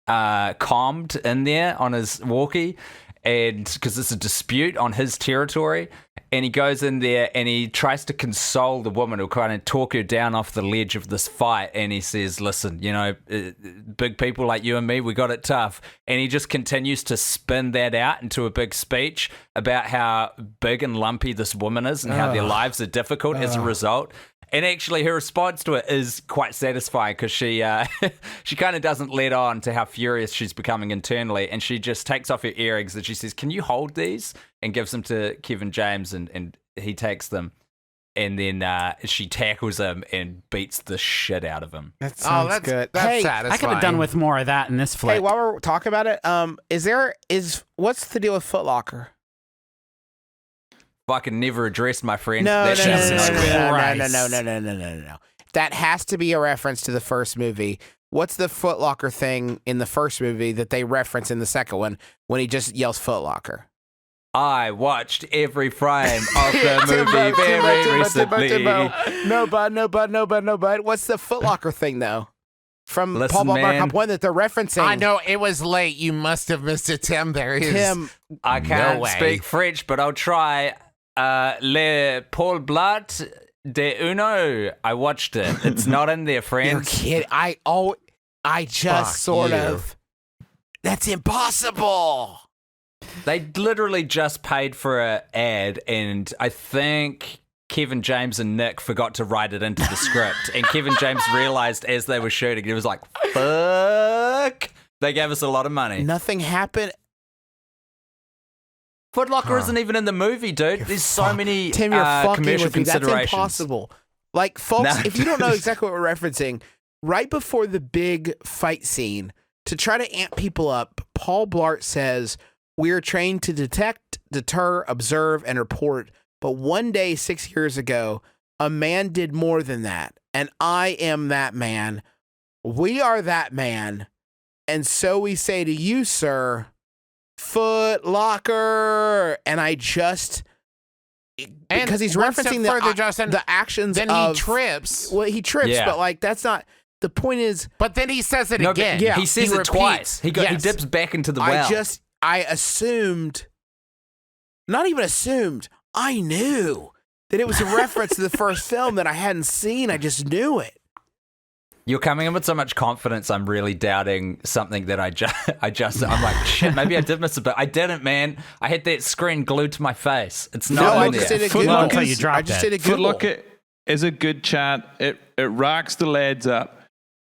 calmed in there on his walkie, and because it's a dispute on his territory, and he goes in there and he tries to console the woman, or kind of talk her down off the ledge of this fight, and he says, listen, big people like you and me, we got it tough. And he just continues to spin that out into a big speech about how big and lumpy this woman is and how their lives are difficult as a result. And actually, her response to it is quite satisfying, because she she kind of doesn't let on to how furious she's becoming internally, and she just takes off her earrings and she says, "Can you hold these?" and gives them to Kevin James, and he takes them, and then she tackles him and beats the shit out of him. That sounds good. That's satisfying. I could have done with more of that in this flick. Hey, while we're talking about it, what's the deal with Foot Locker? Fucking never addressed, my friend. No. Christ. That has to be a reference to the first movie. What's the Foot Locker thing in the first movie that they reference in the second one when he just yells Foot Locker? I watched every frame of the movie very recently. No, bud. What's the Foot Locker thing, though? From Listen, Paul Blart Mall man. Cop 1 that they're referencing. I know it was late. You must have missed it, Tim. There is. Tim, I can't way. speak French, but I'll try. Le Paul Blart de Uno. I watched it. It's not in there, you're friends. kidding. I just Fuck sort you. of. That's impossible. They literally just paid for an ad, and I think Kevin James and Nick forgot to write it into the script. And Kevin James realized as they were shooting, it was like, fuck. They gave us a lot of money. Nothing happened. Foot Locker isn't even in the movie, dude. There's so many Tim, you're fucking commercial with me. That's considerations. impossible. Like, folks, No, if you don't know dude. exactly what we're referencing, right before the big fight scene, to try to amp people up, Paul Blart says, "We are trained to detect, deter, observe, and report. But one day, 6 years ago, a man did more than that. And I am that man. We are that man. And so we say to you, sir, Foot Locker." And I just... And because he's one step referencing further, Justin, the actions then of... he trips. Well, he trips, Yeah. but like that's not... The point is... But then he says it No, again. yeah, he says it repeats. twice. He Yes. dips back into the well. I assumed... Not even assumed. I knew that it was a reference to the first film that I hadn't seen. I just knew it. You're coming in with so much confidence. I'm really doubting something that I'm like, shit, maybe I did miss it, but I didn't, man. I had that screen glued to my face. It's No, not I in just there. did a Foot Google. Locker- you I dropped just it. did a Foot Google. Locker is a good chart. It rocks the lads up.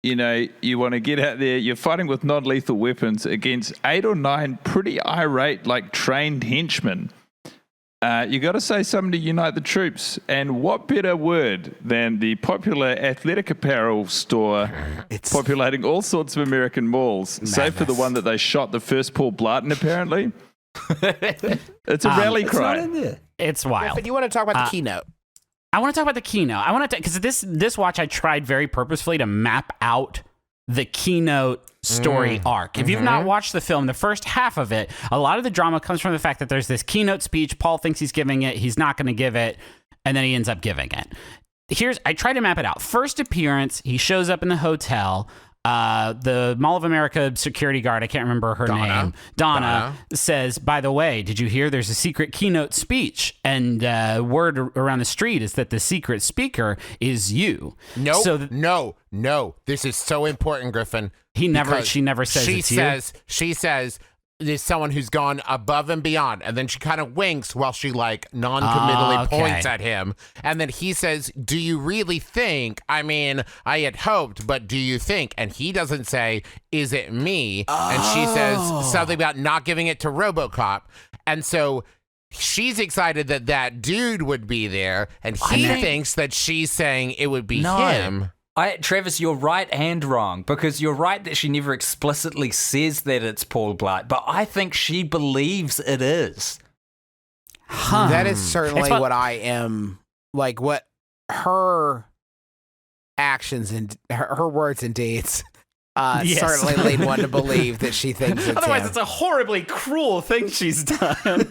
You know, you want to get out there. You're fighting with non-lethal weapons against 8 or 9 pretty irate, like trained henchmen. You got to say something to unite the troops. And what better word than the popular athletic apparel store It's populating all sorts of American malls, save for the one that they shot the first Paul Blart in, apparently. It's a rally It's not cry. in there. It's wild. Griffin, you want to talk about the keynote? I want to talk about the keynote. I want to because this watch I tried very purposefully to map out the keynote story arc. If you've not watched the film, the first half of it, a lot of the drama comes from the fact that there's this keynote speech. Paul thinks he's giving it. He's not going to give it. And then he ends up giving it. I tried to map it out. First appearance, he shows up in the hotel. The Mall of America security guard, I can't remember her name, Donna, says, "By the way, did you hear there's a secret keynote speech?" And word around the street is that the secret speaker is you. No, So no. This is so important, Griffin. she never because says it's you. She says there's someone who's gone above and beyond, and then she kind of winks while she like non-committally Okay. points at him, and then he says, "Do you really think? I mean, I had hoped, but do you think?" And he doesn't say, "Is it me?" And she says something about not giving it to RoboCop, and so she's excited that that dude would be there, and he thinks that she's saying it would be him. Travis, you're right and wrong, because you're right that she never explicitly says that it's Paul Blart, but I think she believes it is. That is certainly It's what- what I am, like what her actions and her words and deeds Yes. certainly lead one to believe that she thinks it's Otherwise, him. it's a horribly cruel thing she's done.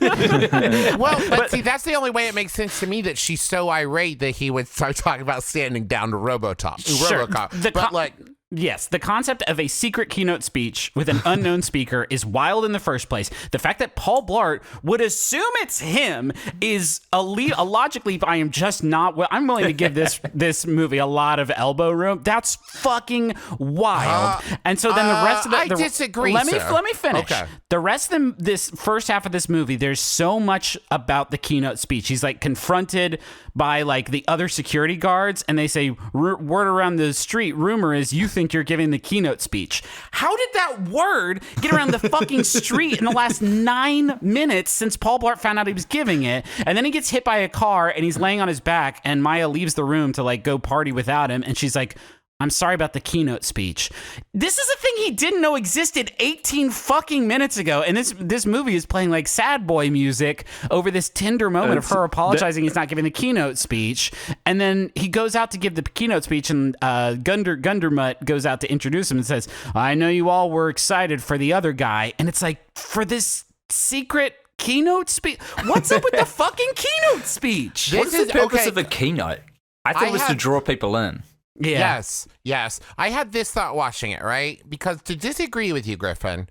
Well, but see, that's the only way it makes sense to me that she's so irate that he would start talking about standing down to RoboCop. Sure. RoboCop. But like, Yes, the concept of a secret keynote speech with an unknown speaker is wild in the first place. The fact that Paul Blart would assume it's him is logically. I am just not. I'm willing to give this movie a lot of elbow room. That's fucking wild. And so then the rest of the I disagree, Let me sir. finish. Okay. The rest of this first half of this movie, there's so much about the keynote speech. He's like confronted by like the other security guards, and they say, "Word around the street, rumor is you think you're giving the keynote speech." How did that word get around the fucking street in the last 9 minutes since Paul Blart found out he was giving it? And then he gets hit by a car, and he's laying on his back, and Maya leaves the room to like go party without him, and she's like, "I'm sorry about the keynote speech." This is a thing he didn't know existed 18 fucking minutes ago, and this movie is playing like sad boy music over this tender moment of her apologizing he's not giving the keynote speech, and then he goes out to give the keynote speech, and Gundermutt goes out to introduce him and says, "I know you all were excited for the other guy," and it's like, for this secret keynote speech. What's up with the fucking keynote speech? What's the purpose okay. of a keynote? I thought it was to draw people in. Yeah. Yes. I had this thought watching it, right? Because to disagree with you, Griffin,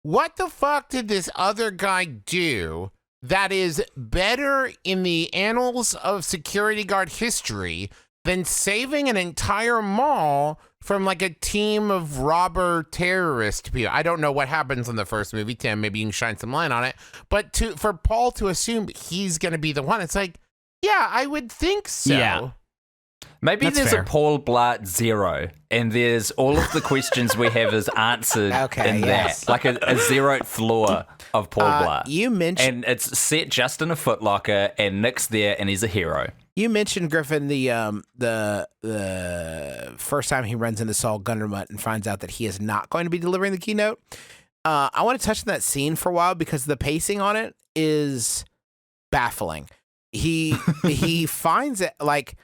what the fuck did this other guy do that is better in the annals of security guard history than saving an entire mall from like a team of robber terrorist people? I don't know what happens in the first movie, Tim. Maybe you can shine some light on it. But for Paul to assume he's going to be the one, it's like, yeah, I would think so. Yeah. Maybe That's there's fair. a Paul Blart Zero, and there's all of the questions we have is answered Okay, in yes. that, like a zeroed floor of Paul Blart. You mentioned And it's set just in a footlocker, and Nick's there, and he's a hero. You mentioned Griffin the first time he runs into Saul Gundermutt and finds out that he is not going to be delivering the keynote. I want to touch on that scene for a while because the pacing on it is baffling. He finds it like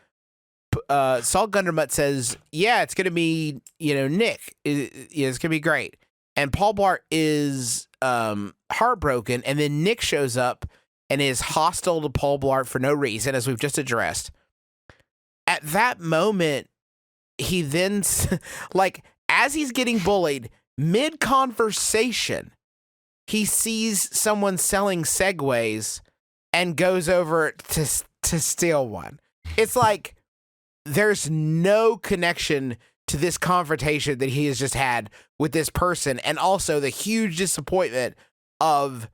Saul Gundermutt says, "Yeah, it's gonna be Nick. It's gonna be great." And Paul Blart is heartbroken, and then Nick shows up and is hostile to Paul Blart for no reason, as we've just addressed. At that moment, he then, like, as he's getting bullied, mid-conversation, he sees someone selling Segways and goes over to steal one. It's like there's no connection to this confrontation that he has just had with this person, and also the huge disappointment of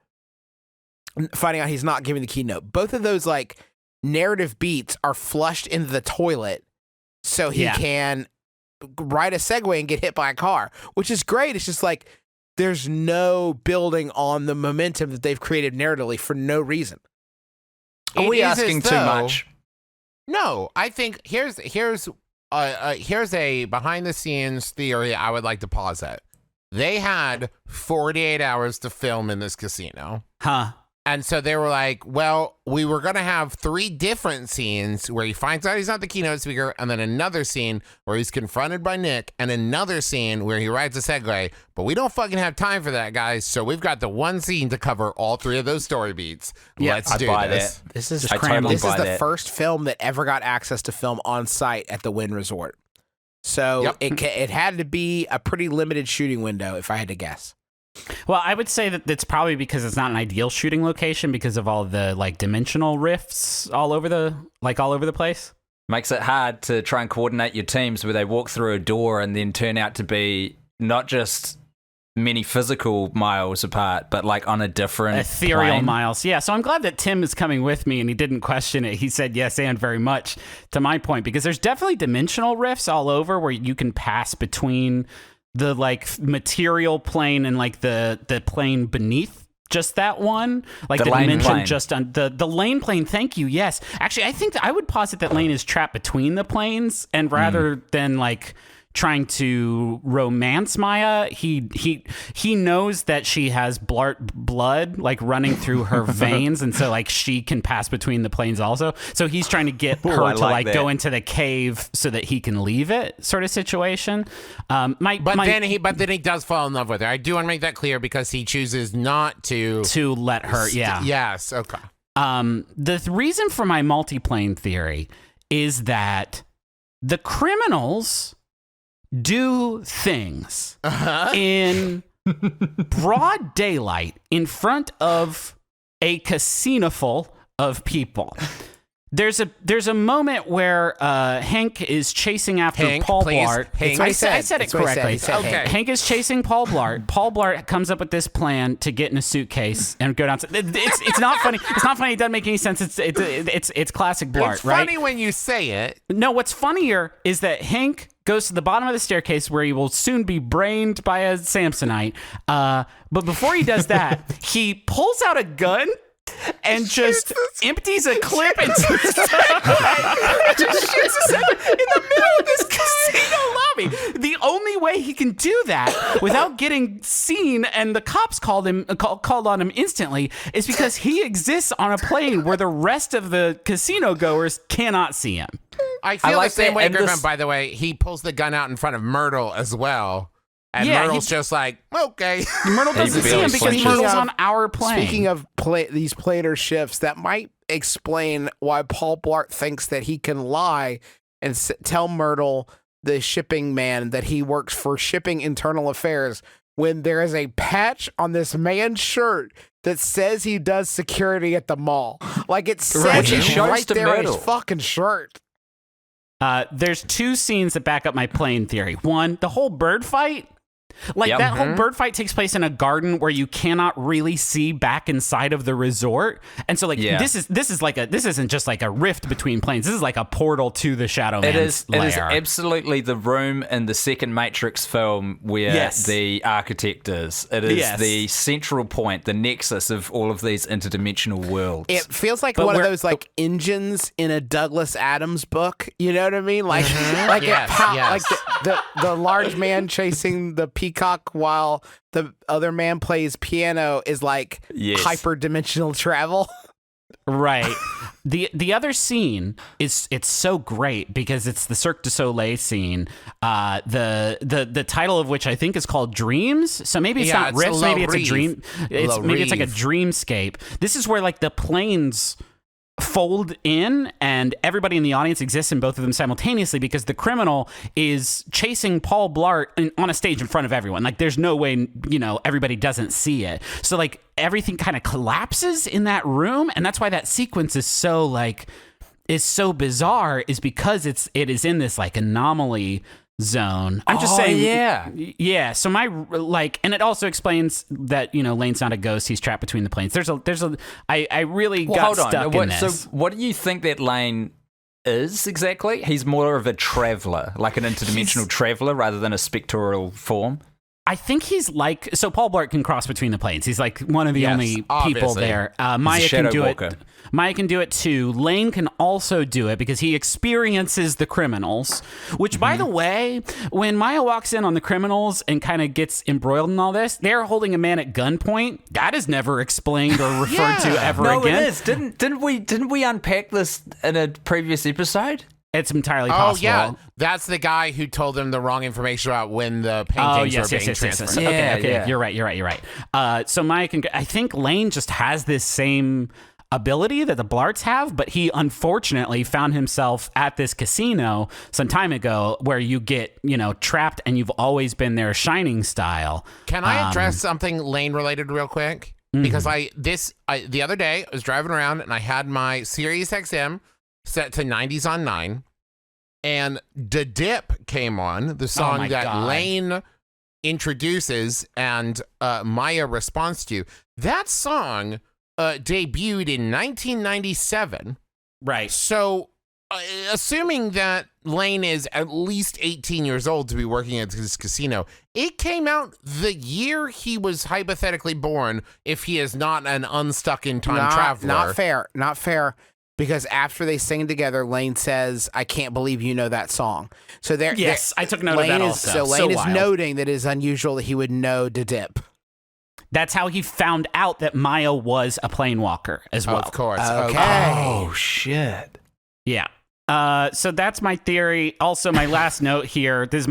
finding out he's not giving the keynote. Both of those like narrative beats are flushed into the toilet so he can ride a Segway and get hit by a car, which is great. It's just like there's no building on the momentum that they've created narratively for no reason. Are we asking too much? No, I think here's a behind the scenes theory I would like to posit. They had 48 hours to film in this casino. Huh. And so they were like, well, we were going to have 3 different scenes where he finds out he's not the keynote speaker, and then another scene where he's confronted by Nick, and another scene where he rides a Segway. But we don't fucking have time for that, guys. So we've got the one scene to cover all 3 of those story beats. Yeah, Let's I do buy this. that. This is I totally buy the that. first film that ever got access to film on site at the Wynn Resort. So Yep. it had to be a pretty limited shooting window, if I had to guess. Well, I would say that it's probably because it's not an ideal shooting location because of all the like dimensional rifts all over the place. Makes it hard to try and coordinate your teams where they walk through a door and then turn out to be not just many physical miles apart, but like on a different Ethereal plane. miles. Yeah, so I'm glad that Tim is coming with me and he didn't question it. He said yes and very much to my point, because there's definitely dimensional rifts all over where you can pass between the like material plane and like the plane beneath just that one, like The the lane dimension plane. just on the lane plane. Thank you. Yes, actually, I think that I would posit that Lane is trapped between the planes, and rather than like trying to romance Maya, he knows that she has Blart blood like running through her veins, and so like she can pass between the planes also. So he's trying to get her I to like like go that. into the cave so that he can leave it, sort of situation. But Then he does fall in love with her. I do want to make that clear because he chooses not to. to let her, yeah. Yes. Okay. The reason for my multiplane theory is that the criminals do things in broad daylight in front of a casino full of people. There's a moment where Hank is chasing after Hank, Paul please. Blart. Hank. I said it That's what he said. correctly. He said Okay. Hank. Hank is chasing Paul Blart. Paul Blart comes up with this plan to get in a suitcase and go down. It's not funny. It's not funny. It doesn't make any sense. It's classic Blart, It's right? funny when you say it. No, what's funnier is that Hank goes to the bottom of the staircase where he will soon be brained by a Samsonite. But before he does that, he pulls out a gun and just empties a clip into the Segway. Just shoots a Segway in the middle of this casino lobby. The only way he can do that without getting seen and the cops called on him instantly is because he exists on a plane where the rest of the casino goers cannot see him. I feel like the same that, way, and Griffin, this- by the way. He pulls the gun out in front of Myrtle as well. And Yeah, Myrtle's just like, okay. Myrtle doesn't see him because flinches. Myrtle's on our plane. Speaking of these planar shifts, that might explain why Paul Blart thinks that he can lie and tell Myrtle, the shipping man, that he works for shipping internal affairs when there is a patch on this man's shirt that says he does security at the mall. Like it says Right. He it shows right to there on Myrtle. his fucking shirt. There's two scenes that back up my plane theory. One, the whole bird fight. Like Yep. that whole bird fight takes place in a garden where you cannot really see back inside of the resort. And so like Yeah. this isn't just like a rift between planes. This is like a portal to the Shadow It Man's is lair. absolutely the room in the second Matrix film where Yes. the architect is. It is Yes. the central point, the nexus of all of these interdimensional worlds. It feels like But one of we're- those like engines in a Douglas Adams book. You know what I mean? Like, like Yes, like yes. the large man chasing the peacock while the other man plays piano is like Yes. hyperdimensional travel. Right. The other scene is it's so great because it's the Cirque du Soleil scene. The title of which I think is called Dreams. So maybe it's Yeah, not it's riffs. Maybe it's a Reeve. dream. It's Le maybe it's like a Reeve. dreamscape. This is where like the planes fold in and everybody in the audience exists in both of them simultaneously because the criminal is chasing Paul Blart on a stage in front of everyone. Like there's no way, everybody doesn't see it. So like everything kind of collapses in that room. And that's why that sequence is so bizarre, is because it is in this like anomaly zone. I'm just saying. Yeah. So and it also explains that, Lane's not a ghost. He's trapped between the planes. I really got hold on. stuck in this. So what do you think that Lane is exactly? He's more of a traveler, like an interdimensional traveler rather than a spectral form. I think he's like, so Paul Blart can cross between the planes. He's like one of the Yes, only people obviously. there. Maya can shadow do walker. it. Maya can do it too. Lane can also do it because he experiences the criminals, which by the way, when Maya walks in on the criminals and kind of gets embroiled in all this, they're holding a man at gunpoint. That is never explained or referred to ever No, again. it is. Didn't we unpack this in a previous episode? It's entirely Oh, possible. yeah. That's the guy who told them the wrong information about when the Oh, paintings yes. were being transferred. Okay, Yeah. You're right. So Maya I think Lane just has this same ability that the Blarts have, but he unfortunately found himself at this casino some time ago where you get, trapped and you've always been there Shining style. Can I address something Lane related real quick? Because the other day I was driving around and I had my Sirius XM set to 90s on 9, and Da Dip came on, the song my that God. Lane introduces and Maya responds to. That song debuted in 1997. Right. So, assuming that Lane is at least 18 years old to be working at this casino, it came out the year he was hypothetically born, if he is not an unstuck in time traveler. Not fair. Because after they sing together, Lane says, "I can't believe you know that song." So there, Yes, I took note of Lane that is, also. So Lane is wild. noting that it is unusual that he would know Da Dip. That's how he found out that Maya was a planewalker as well. Of course. Okay. Oh shit. Yeah. So that's my theory. Also, my last note here. This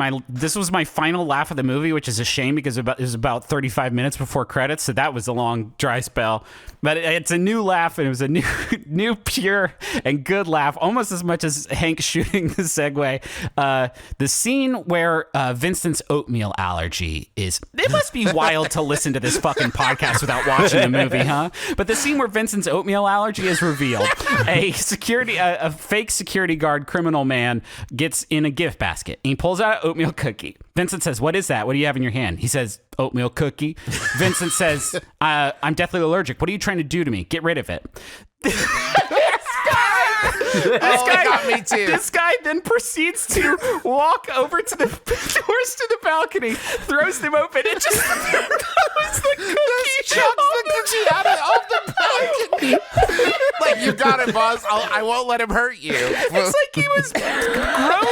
was my final laugh of the movie, which is a shame because it was about 35 minutes before credits, so that was a long dry spell. But it's a new laugh, and it was a new pure and good laugh, almost as much as Hank shooting the Segway. The scene where Vincent's oatmeal allergy is. It must be wild to listen to this fucking podcast without watching the movie, huh? But the scene where Vincent's oatmeal allergy is revealed. A fake security guard criminal man gets in a gift basket and he pulls out an oatmeal cookie. Vincent says, "What is that? What do you have in your hand?" He says, "Oatmeal cookie." Vincent says, "I'm deathly allergic. What are you trying to do to me? Get rid of it." This guy got me too. This guy then proceeds to walk over to the doors to the balcony, throws them open, and just throws the cookie. Chucks the cookie out of the balcony. Like, you got it, boss. I won't let him hurt you. It's like he was grown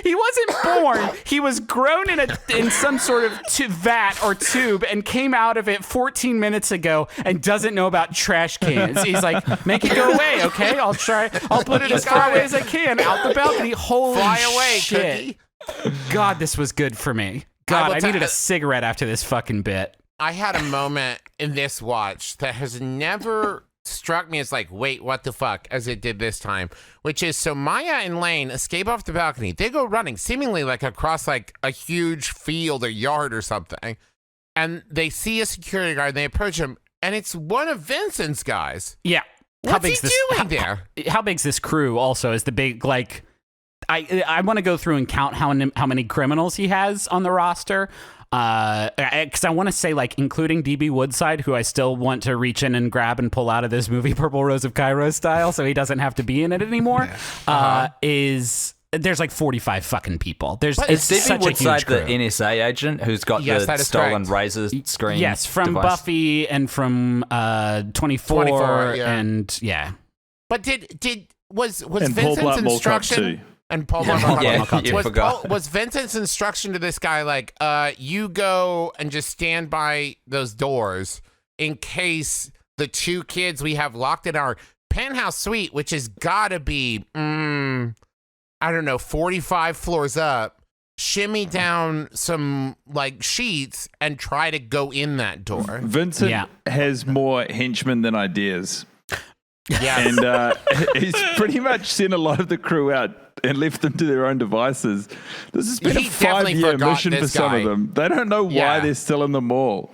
he wasn't born. He was grown in some sort of vat or tube and came out of it 14 minutes ago and doesn't know about trash cans. He's like, "Make it go away, okay? I'll put it as far away as I can out the balcony." Holy Fly away, shit. cookie. God, this was good for me. God, will I tell- needed a cigarette after this fucking bit. I had a moment in this watch that has never struck me as like, wait, what the fuck, as it did this time, which is so Maya and Lane escape off the balcony. They go running seemingly like across like a huge field or yard or something. And they see a security guard and they approach him, and it's one of Vincent's guys. Yeah. What's he doing there? How big's this crew also? Is the big, like, I want to go through and count how many criminals he has on the roster. Because I want to say, like, including DB Woodside, who I still want to reach in and grab and pull out of this movie Purple Rose of Cairo style, so he doesn't have to be in it anymore. There's like 45 fucking people. Is Stevie Woodside the NSA agent who's got the stolen razor screen? Yes, from device? Buffy and from 24 and yeah. But was And Paul Vincent's Blart Mall Cop instruction too. and Paul Yeah, Blart Yeah, Mall Cop. you forgot. Was Vincent's instruction to this guy like, you go and just stand by those doors in case the two kids we have locked in our penthouse suite, which has got to be, I don't know, 45 floors up, shimmy down some like sheets and try to go in that door? Vincent has more henchmen than ideas. Yeah. And he's pretty much sent a lot of the crew out and left them to their own devices. This has been He a definitely 5-year forgot mission for this some guy. of them. They don't know why Yeah. they're still in the mall.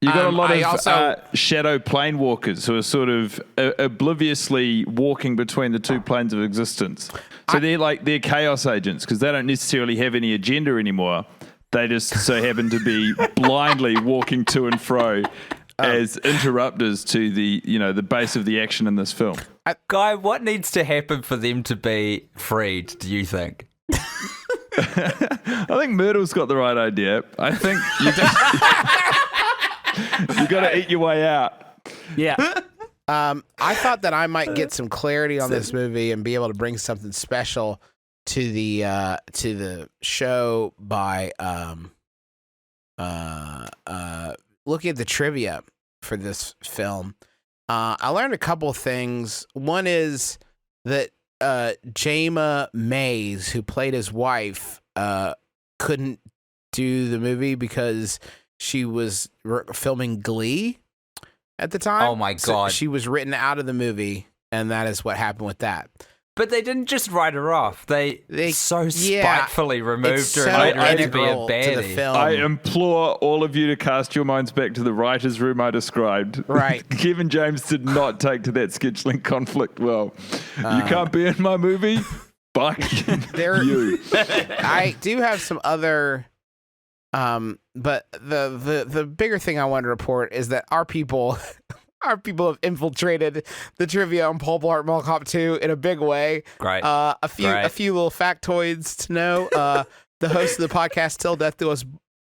You got a lot I of also- shadow plane walkers who are sort of obliviously walking between the two planes of existence. So they're chaos agents because they don't necessarily have any agenda anymore. They just so happen to be blindly walking to and fro as interrupters to the base of the action in this film. Guy, what needs to happen for them to be freed, do you think? I think Myrtle's got the right idea. I think you got to eat your way out. Yeah. I thought that I might get some clarity on this movie and be able to bring something special to the show by looking at the trivia for this film. I learned a couple of things. One is that Jayma Mays, who played his wife, couldn't do the movie because she was filming Glee at the time. Oh my God. So she was written out of the movie, and that is what happened with that. But they didn't just write her off. They so spitefully removed it's her so and made her to be a integral to the baddie. film. I implore all of you to cast your minds back to the writer's room I described. Right. Kevin James did not take to that scheduling conflict well. You can't be in my movie? Fuck you. I do have some other, but the bigger thing I want to report is that our people have infiltrated the trivia on Paul Blart Mall Cop 2 in a big way. Great. A few little factoids to know. The hosts of the podcast Till Death Do Us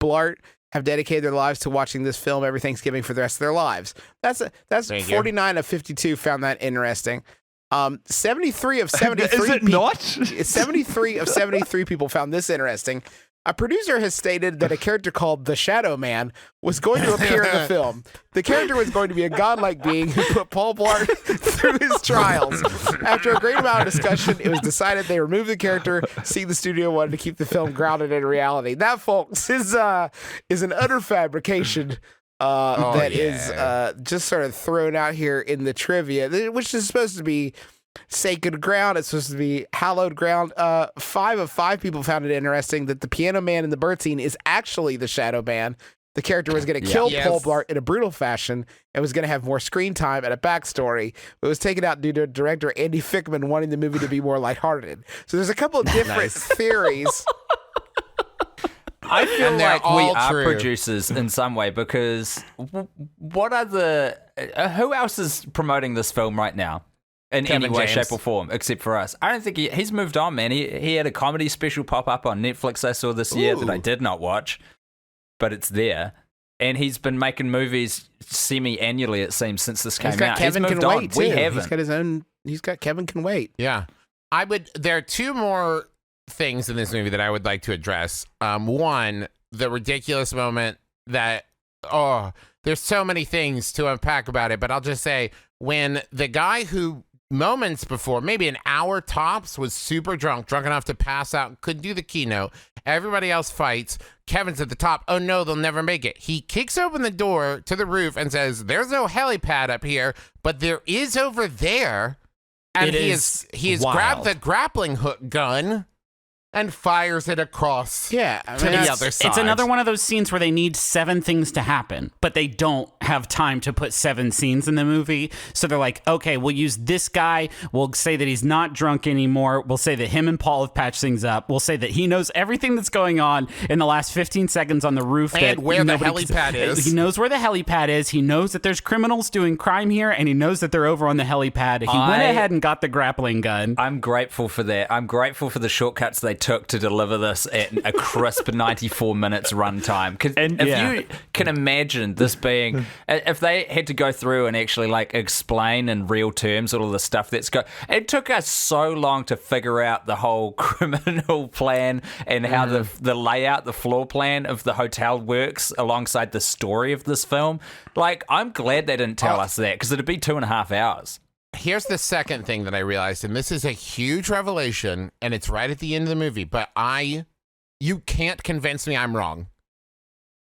Blart have dedicated their lives to watching this film every Thanksgiving for the rest of their lives. That's 49 of 52 found that interesting. 73 of 73 Is it people, not? 73 of 73 people found this interesting. A producer has stated that a character called the Shadow Man was going to appear in the film. The character was going to be a godlike being who put Paul Blart through his trials. After a great amount of discussion, it was decided they removed the character, seeing the studio wanted to keep the film grounded in reality. That, folks, is an utter fabrication is just sort of thrown out here in the trivia, which is supposed to be sacred ground. It's supposed to be hallowed ground. 5 of 5 people found it interesting that the piano man in the bird scene is actually the Shadow Man. The character was going to kill Paul Blart in a brutal fashion and was going to have more screen time and a backstory. It was taken out due to director Andy Fickman wanting the movie to be more lighthearted. So there's a couple of different theories. I feel And they're like we all are true. producers in some way because what are who else is promoting this film right now in Kevin any way, James. shape or form except for us? I don't think he's moved on, man. He had a comedy special pop up on Netflix I saw this year that I did not watch, but it's there. And he's been making movies semi-annually, it seems, since this came He's got out. Kevin he's Can moved on. Wait, too. We haven't. He's got his own. He's got Kevin Can Wait. Yeah. There are 2 more things in this movie that I would like to address. One, the ridiculous moment that, there's so many things to unpack about it, but I'll just say when the guy who moments before, maybe an hour tops, was super drunk enough to pass out, couldn't do the keynote. Everybody else fights. Kevin's at the top. Oh no, they'll never make it. He kicks open the door to the roof and says, "There's no helipad up here, but there is over there." And he has grabbed the grappling hook gun and fires it across to the other side. It's another one of those scenes where they need 7 things to happen, but they don't have time to put 7 scenes in the movie. So they're like, okay, we'll use this guy. We'll say that he's not drunk anymore. We'll say that him and Paul have patched things up. We'll say that he knows everything that's going on in the last 15 seconds on the roof. And where the helipad is. He knows where the helipad is. He knows that there's criminals doing crime here, and he knows that they're over on the helipad. He went ahead and got the grappling gun. I'm grateful for that. I'm grateful for the shortcuts they took to deliver this at a crisp 94 minutes runtime. Because you can imagine this being, if they had to go through and actually like explain in real terms all of the stuff that's it took us so long to figure out the whole criminal plan and how the layout, the floor plan of the hotel works alongside the story of this film. Like, I'm glad they didn't tell us that, because it'd be 2.5 hours. Here's the second thing that I realized, and this is a huge revelation, and it's right at the end of the movie, but you can't convince me I'm wrong.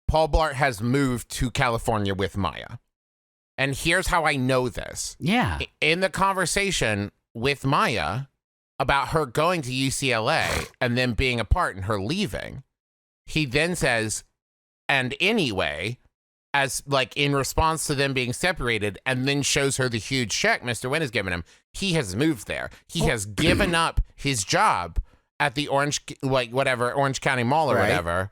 Paul Blart has moved to California with Maya. And here's how I know this. Yeah. In the conversation with Maya about her going to UCLA and them being apart and her leaving, he then says, "And anyway," as like in response to them being separated, and then shows her the huge check Mr. Wynn has given him. He has moved there. He has given up his job at the Orange County Mall or whatever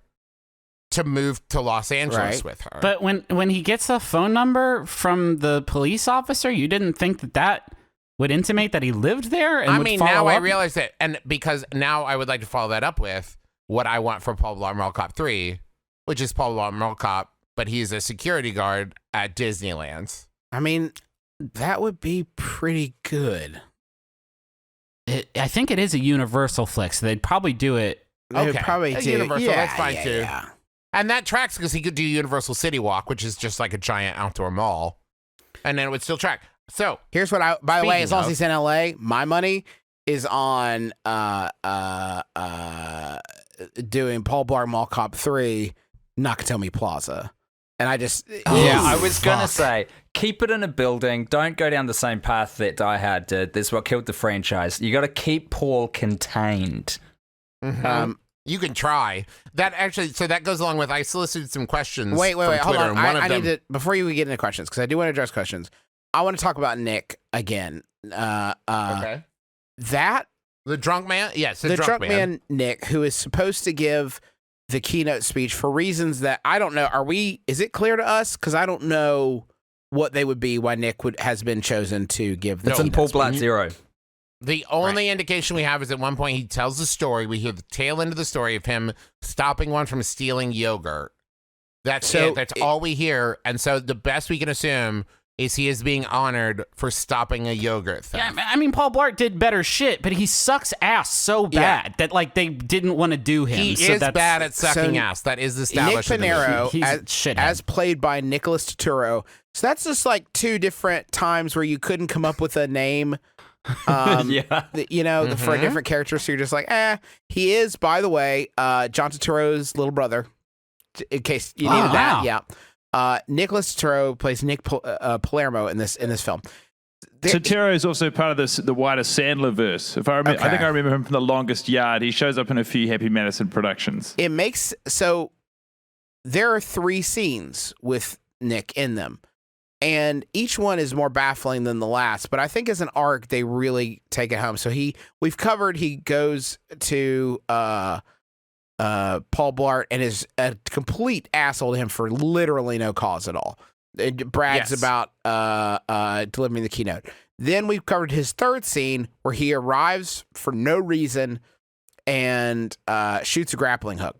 to move to Los Angeles with her. But when he gets a phone number from the police officer, you didn't think that would intimate that he lived there? And I realize that, and because now I would like to follow that up with what I want for Paul Blart Mall Cop 3, which is Paul Blart Mall Cop, but he's a security guard at Disneyland. I mean, that would be pretty good. I think it is a Universal flick, so they'd probably do it. They would probably do Universal, that's fine too. Yeah. And that tracks because he could do Universal City Walk, which is just like a giant outdoor mall, and then it would still track. So here's what by the way, as long as of- he's in LA, my money is on doing Paul Blart Mall Cop 3, Nakatomi Plaza. And I just... I was going to say, keep it in a building. Don't go down the same path that Die Hard did. That's what killed the franchise. You got to keep Paul contained. Mm-hmm. You can try. That actually, so that goes along with, I solicited some questions. Wait, from hold Twitter, on. and one I of them, need to, before you get into questions, because I do want to address questions, I want to talk about Nick again. okay. That... The drunk man? Yes, the drunk man, Nick, who is supposed to give the keynote speech for reasons that I don't know. Is it clear to us? Because I don't know what they would be, why Nick has been chosen to give the It's in Paul Blart Zero. The only indication we have is at one point he tells the story. We hear the tail end of the story of him stopping one from stealing yogurt. That's it. That's all we hear. And so the best we can assume is he is being honored for stopping a yogurt theft. Yeah, I mean, Paul Blart did better shit, but he sucks ass so bad that like they didn't want to do him. He is bad at sucking ass. That is established. Nick Pinero, He's as played by Nicholas Turturro. So that's just like 2 different times where you couldn't come up with a name. For a different character. So you're just like, he is, by the way, John Turturro's little brother. In case you needed that, yeah. Nicholas Turturro plays Nick Palermo in this film. Turturro is also part of the wider Sandler verse. If I remember, I think I remember him from The Longest Yard. He shows up in a few Happy Madison productions. It makes so there are 3 scenes with Nick in them, and each one is more baffling than the last. But I think as an arc, they really take it home. So we've covered. He goes to Paul Blart and is a complete asshole to him for literally no cause at all. It brags about delivering the keynote. Then we've covered his 3rd scene where he arrives for no reason and shoots a grappling hook.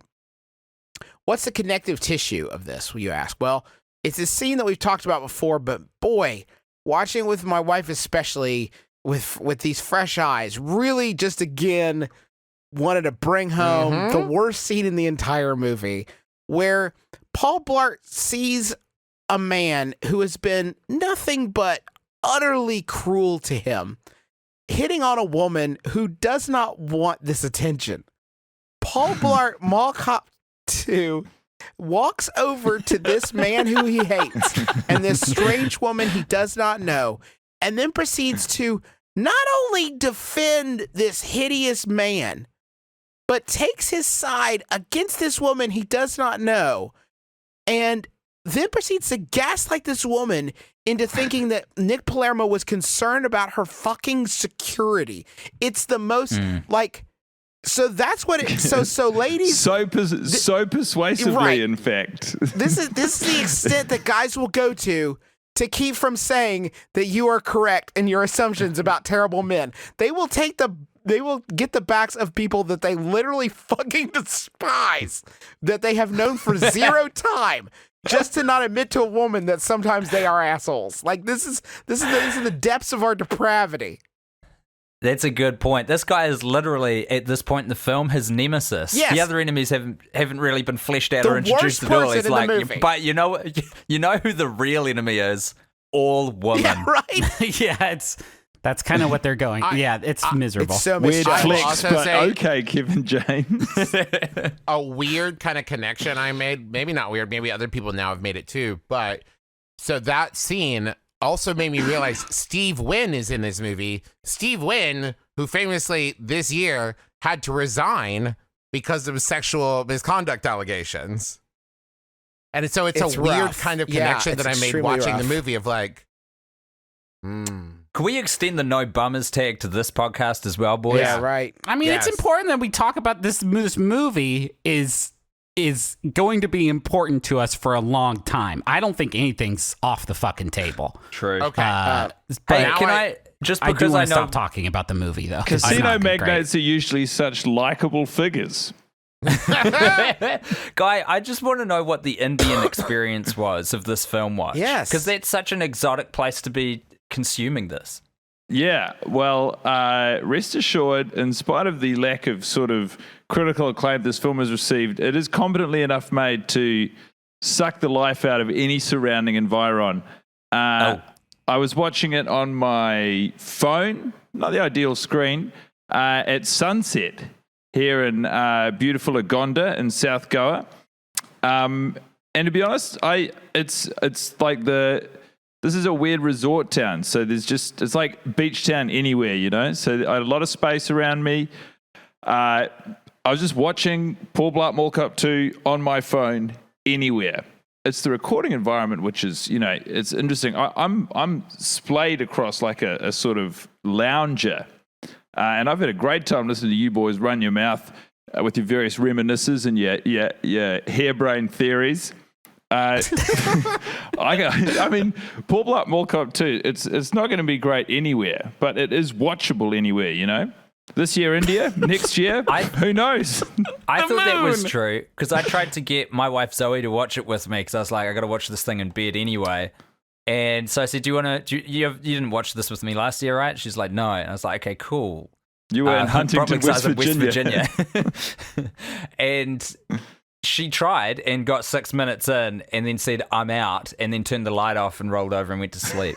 What's the connective tissue of this, you ask? Well, it's a scene that we've talked about before, but boy, watching with my wife especially with these fresh eyes, really just again wanted to bring home the worst scene in the entire movie, where Paul Blart sees a man who has been nothing but utterly cruel to him hitting on a woman who does not want this attention. Paul Blart Mall Cop 2 walks over to this man who he hates and this strange woman he does not know, and then proceeds to not only defend this hideous man, but takes his side against this woman he does not know, and then proceeds to gaslight this woman into thinking that Nick Palermo was concerned about her fucking security. It's the most, like... So that's what it. So ladies. So persuasively, right. In fact. This is the extent that guys will go to keep from saying that you are correct in your assumptions about terrible men. They will get the backs of people that they literally fucking despise, that they have known for zero time, just to not admit to a woman that sometimes they are assholes. Like this is the depths of our depravity. That's a good point. This guy is literally, at this point in the film, his nemesis. Yes. The other enemies haven't really been fleshed out The or introduced at all. worst It's person in like, the movie. but you know who the real enemy is? All women. Yeah, right. Yeah, that's kind of what they're going. It's miserable. It's so Weird miserable. flex, also but say- okay, Kevin James. A weird kind of connection I made. Maybe not weird. Maybe other people now have made it too. But so that scene also made me realize Steve Wynn is in this movie. Steve Wynn, who famously this year had to resign because of sexual misconduct allegations. And so it's a weird rough. kind of Yeah, connection it's that I made extremely watching the rough. movie of like, Can we extend the no bummers tag to this podcast as well, boys? Yeah, right. I mean, Yes. it's important that we talk about this movie is going to be important to us for a long time. I don't think anything's off the fucking table. True. okay. But Hey, now can I- I just I do because I want to know stop talking about the movie, though. It's Casino not great. magnates are usually such likable figures. Guy, I just want to know what the Indian experience was of this film watch. Yes. Because that's such an exotic place to be consuming this. Yeah, well, rest assured, in spite of the lack of sort of critical acclaim this film has received, it is competently enough made to suck the life out of any surrounding environ. I was watching it on my phone, not the ideal screen, at sunset here in beautiful Agonda in South Goa. And to be honest, it's like this is a weird resort town. So it's like beach town anywhere, you know? So I had a lot of space around me. I was just watching Paul Blart Mall Cop 2 on my phone anywhere. It's the recording environment, which is, you know, it's interesting. I'm splayed across like a sort of lounger. And I've had a great time listening to you boys run your mouth with your various reminiscences and your harebrained theories. I mean, Paul Blart Mall Cop 2, it's not going to be great anywhere, but it is watchable anywhere, you know? This year, India. Next year, who knows? I thought that was true because I tried to get my wife Zoe to watch it with me because I was like, I got to watch this thing in bed anyway. And so I said, you didn't watch this with me last year, right? She's like, no. And I was like, okay, cool. You were in Huntington, West Virginia. And she tried and got 6 minutes in and then said, I'm out, and then turned the light off and rolled over and went to sleep.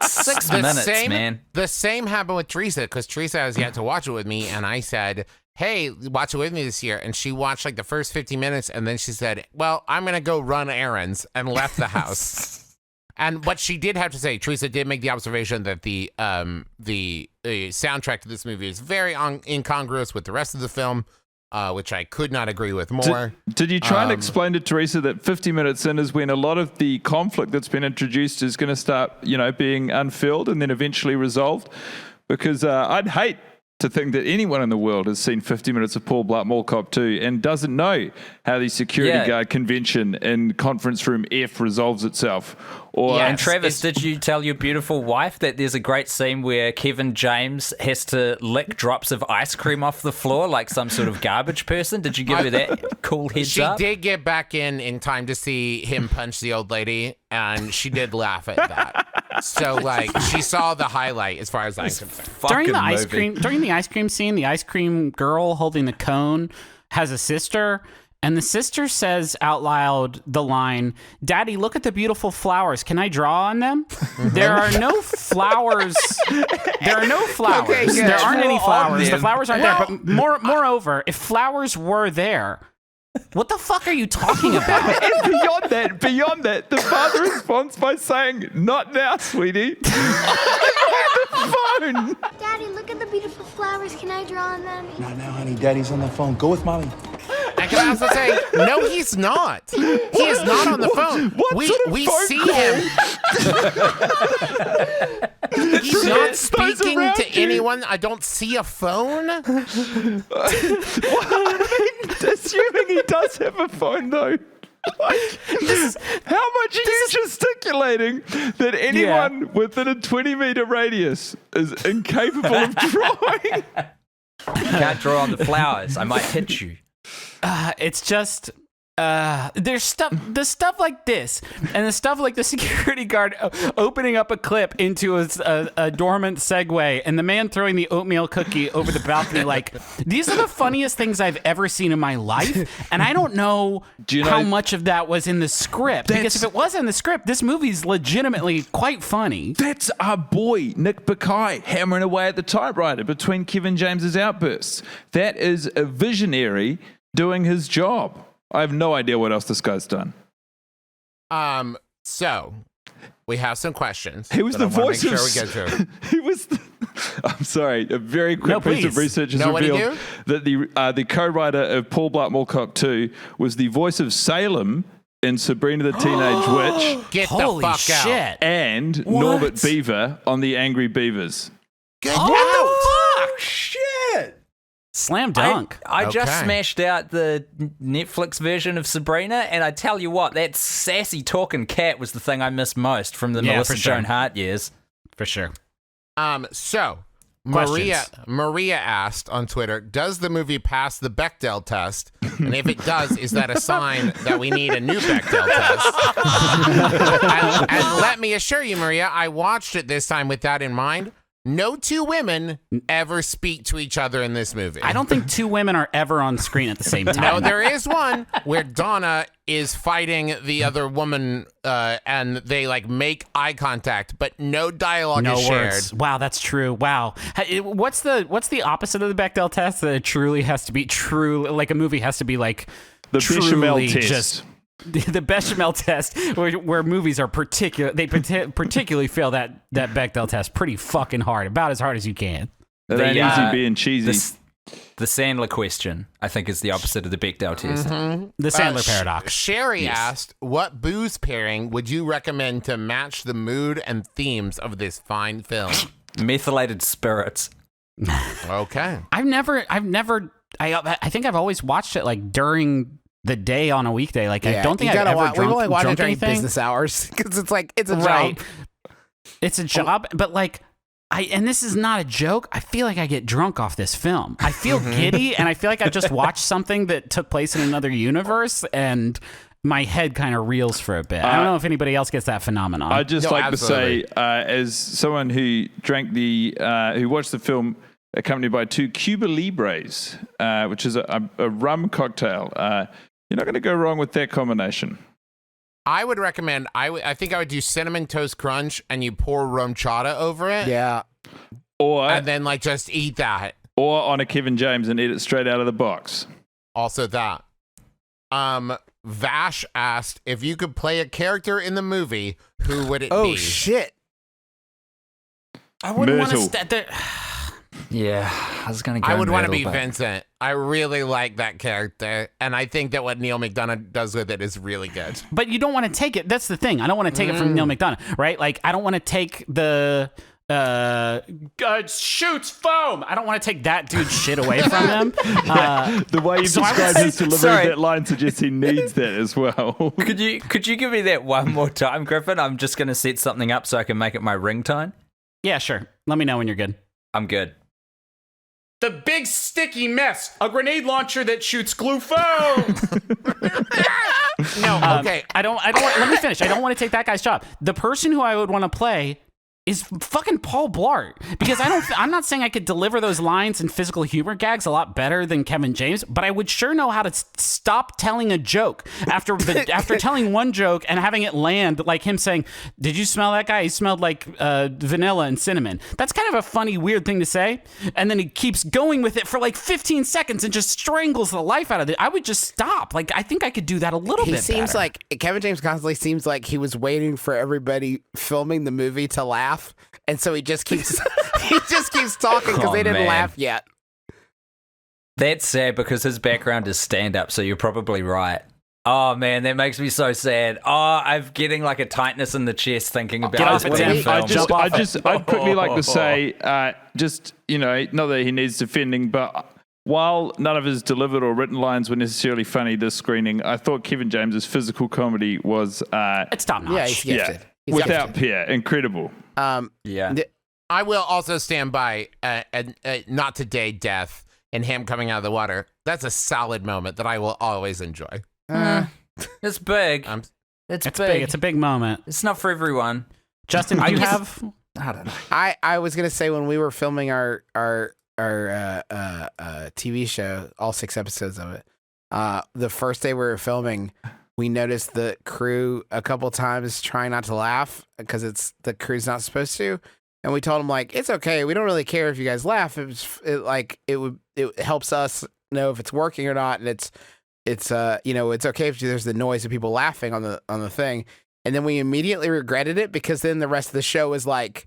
6 minutes, man. The same happened with Teresa because Teresa has yet to watch it with me, and I said, hey, watch it with me this year. And she watched like the first 50 minutes, and then she said, well, I'm going to go run errands, and left the house. And what she did have to say, Teresa did make the observation that the soundtrack to this movie is very incongruous with the rest of the film, which I could not agree with more. Did you try and explain to Teresa that 50 minutes in is when a lot of the conflict that's been introduced is going to start, you know, being unfilled and then eventually resolved? Because I'd hate to think that anyone in the world has seen 50 minutes of Paul Blart Mall Cop 2 and doesn't know how the security guard convention in conference room F resolves itself. Or And Travis, did you tell your beautiful wife that there's a great scene where Kevin James has to lick drops of ice cream off the floor like some sort of garbage person? Did you give her that cool heads up? She did get back in time to see him punch the old lady, and she did laugh at that. So, like, she saw the highlight as far as I'm concerned. During the Fucking movie. ice cream scene, the ice cream girl holding the cone has a sister, And the sister says out loud the line, "Daddy, look at the beautiful flowers. Can I draw on them?" There are no flowers. There are no flowers. Okay, good. There aren't any flowers. The flowers aren't there. Well, But moreover, if flowers were there, what the fuck are you talking about? And beyond that, the father responds by saying, "Not now, sweetie." On the phone. Daddy, look at the beautiful flowers. Can I draw on them? Not now, honey. Daddy's on the phone. Go with mommy. And can I also say, no, he's not. He is not on the phone. What sort of we phone see call? him. He's not Those speaking around to you. anyone. I don't see a phone. Assuming he does have a phone, though. Like, how much are you gesticulating that anyone within a 20-meter radius is incapable of drawing? Can't draw on the flowers. I might hit you. It's just there's the stuff like this, and the stuff like the security guard opening up a clip into a dormant Segway, and the man throwing the oatmeal cookie over the balcony. Like, these are the funniest things I've ever seen in my life, and I don't know, how much of that was in the script. Because if it was in the script, this movie's legitimately quite funny. That's our boy, Nick Bakay, hammering away at the typewriter between Kevin James's outbursts. That is a visionary doing his job. I have no idea what else this guy's done. So we have some questions. He was that the I wanna voice make of. sure we get to. He was. I'm sorry. A very quick piece of please. research has No, what'd he revealed that the co-writer of Paul Blart Mall Cop 2 was the voice of Salem in Sabrina the Teenage Witch Get Holy the fuck shit! out. and Norbert Beaver on The Angry Beavers. Get Oh, out. Fuck, shit. Slam dunk. I just Okay. smashed out the Netflix version of Sabrina, and I tell you what, that sassy talking cat was the thing I missed most from the Yeah, Melissa for sure. Joan Hart years. For sure. So Questions. Maria asked on Twitter, does the movie pass the Bechdel test? And if it does, is that a sign that we need a new Bechdel test? and let me assure you, Maria, I watched it this time with that in mind. No two women ever speak to each other in this movie. I don't think two women are ever on screen at the same time. No, there is one where Donna is fighting the other woman, and they like make eye contact, but no dialogue No is shared. words. Wow, that's true. Wow. What's the opposite of the Bechdel test? That it truly has to be true. Like a movie has to be like The Bechamel truly test. just the Bechamel test, where movies are particularly fail that Bechdel test pretty fucking hard, about as hard as you can. It ain't The, easy being cheesy. The Sandler question, I think, is the opposite of the Bechdel test. The Sandler paradox. Sherry asked, what booze pairing would you recommend to match the mood and themes of this fine film? Methylated spirits. Okay. I think I've always watched it like during the day on a weekday. Like I don't think I've ever We've only watched it drunk during anything. business hours because it's like it's a Right. job. It's a job, but like and this is not a joke. I feel like I get drunk off this film. I feel giddy, and I feel like I just watched something that took place in another universe, and my head kind of reels for a bit. I don't know if anybody else gets that phenomenon. I'd just No, like absolutely. to say, as someone who who watched the film accompanied by 2 Cuba Libres, which is a rum cocktail, you're not going to go wrong with that combination. I would recommend, I think I would do Cinnamon Toast Crunch and you pour rom chata over it. Yeah. Or And then like just eat that. or on a Kevin James and eat it straight out of the box. Also that. Vash asked, if you could play a character in the movie, who would it be? Oh shit. I wouldn't want to Myrtle. Yeah, I was going to go I would want to Myrtle, be but- Vincent. I really like that character, and I think that what Neil McDonough does with it is really good. But you don't want to take it. That's the thing. I don't want to take it from Neil McDonough, right? Like I don't want to take the shoots foam. I don't want to take that dude's shit away from him. The way you So I would described say- his delivery sorry. of that line suggests he needs that as well. Could you give me that one more time, Griffin? I'm just going to set something up so I can make it my ringtone. Yeah, sure. Let me know when you're good. I'm good. The big sticky mess. A grenade launcher that shoots glue foam. No, okay. I don't want, let me finish. I don't want to take that guy's job. The person who I would want to play is fucking Paul Blart, because I'm not saying I could deliver those lines and physical humor gags a lot better than Kevin James, but I would sure know how to stop telling a joke after telling one joke and having it land, like him saying, "Did you smell that guy? He smelled like vanilla and cinnamon." That's kind of a funny, weird thing to say, and then he keeps going with it for like 15 seconds and just strangles the life out of it. I would just stop. Like, I think I could do that a little bit. He seems better. like Kevin James constantly seems like he was waiting for everybody filming the movie to laugh. And so he just keeps talking because they didn't man. laugh yet. That's sad because his background is stand-up, so you're probably right. Oh, man, that makes me so sad. Oh, I'm getting like a tightness in the chest thinking about Get off this it, damn Tim. film. I'd quickly like to say, not that he needs defending, but while none of his delivered or written lines were necessarily funny this screening, I thought Kevin James's physical comedy was it's top notch. Yeah, he's gifted. He's without gifted. peer, incredible. Yeah. I will also stand by Not Today death and him coming out of the water. That's a solid moment that I will always enjoy. It's big. It's big. It's a big moment. It's not for everyone. Justin, do you have? I don't know. I was gonna say when we were filming our TV show, all 6 episodes of it, the first day we were filming, we noticed the crew a couple times trying not to laugh because the crew's not supposed to, and we told them like, it's okay, we don't really care if you guys laugh. It helps us know if it's working or not, and it's it's okay if there's the noise of people laughing on the thing. And then we immediately regretted it because then the rest of the show was like,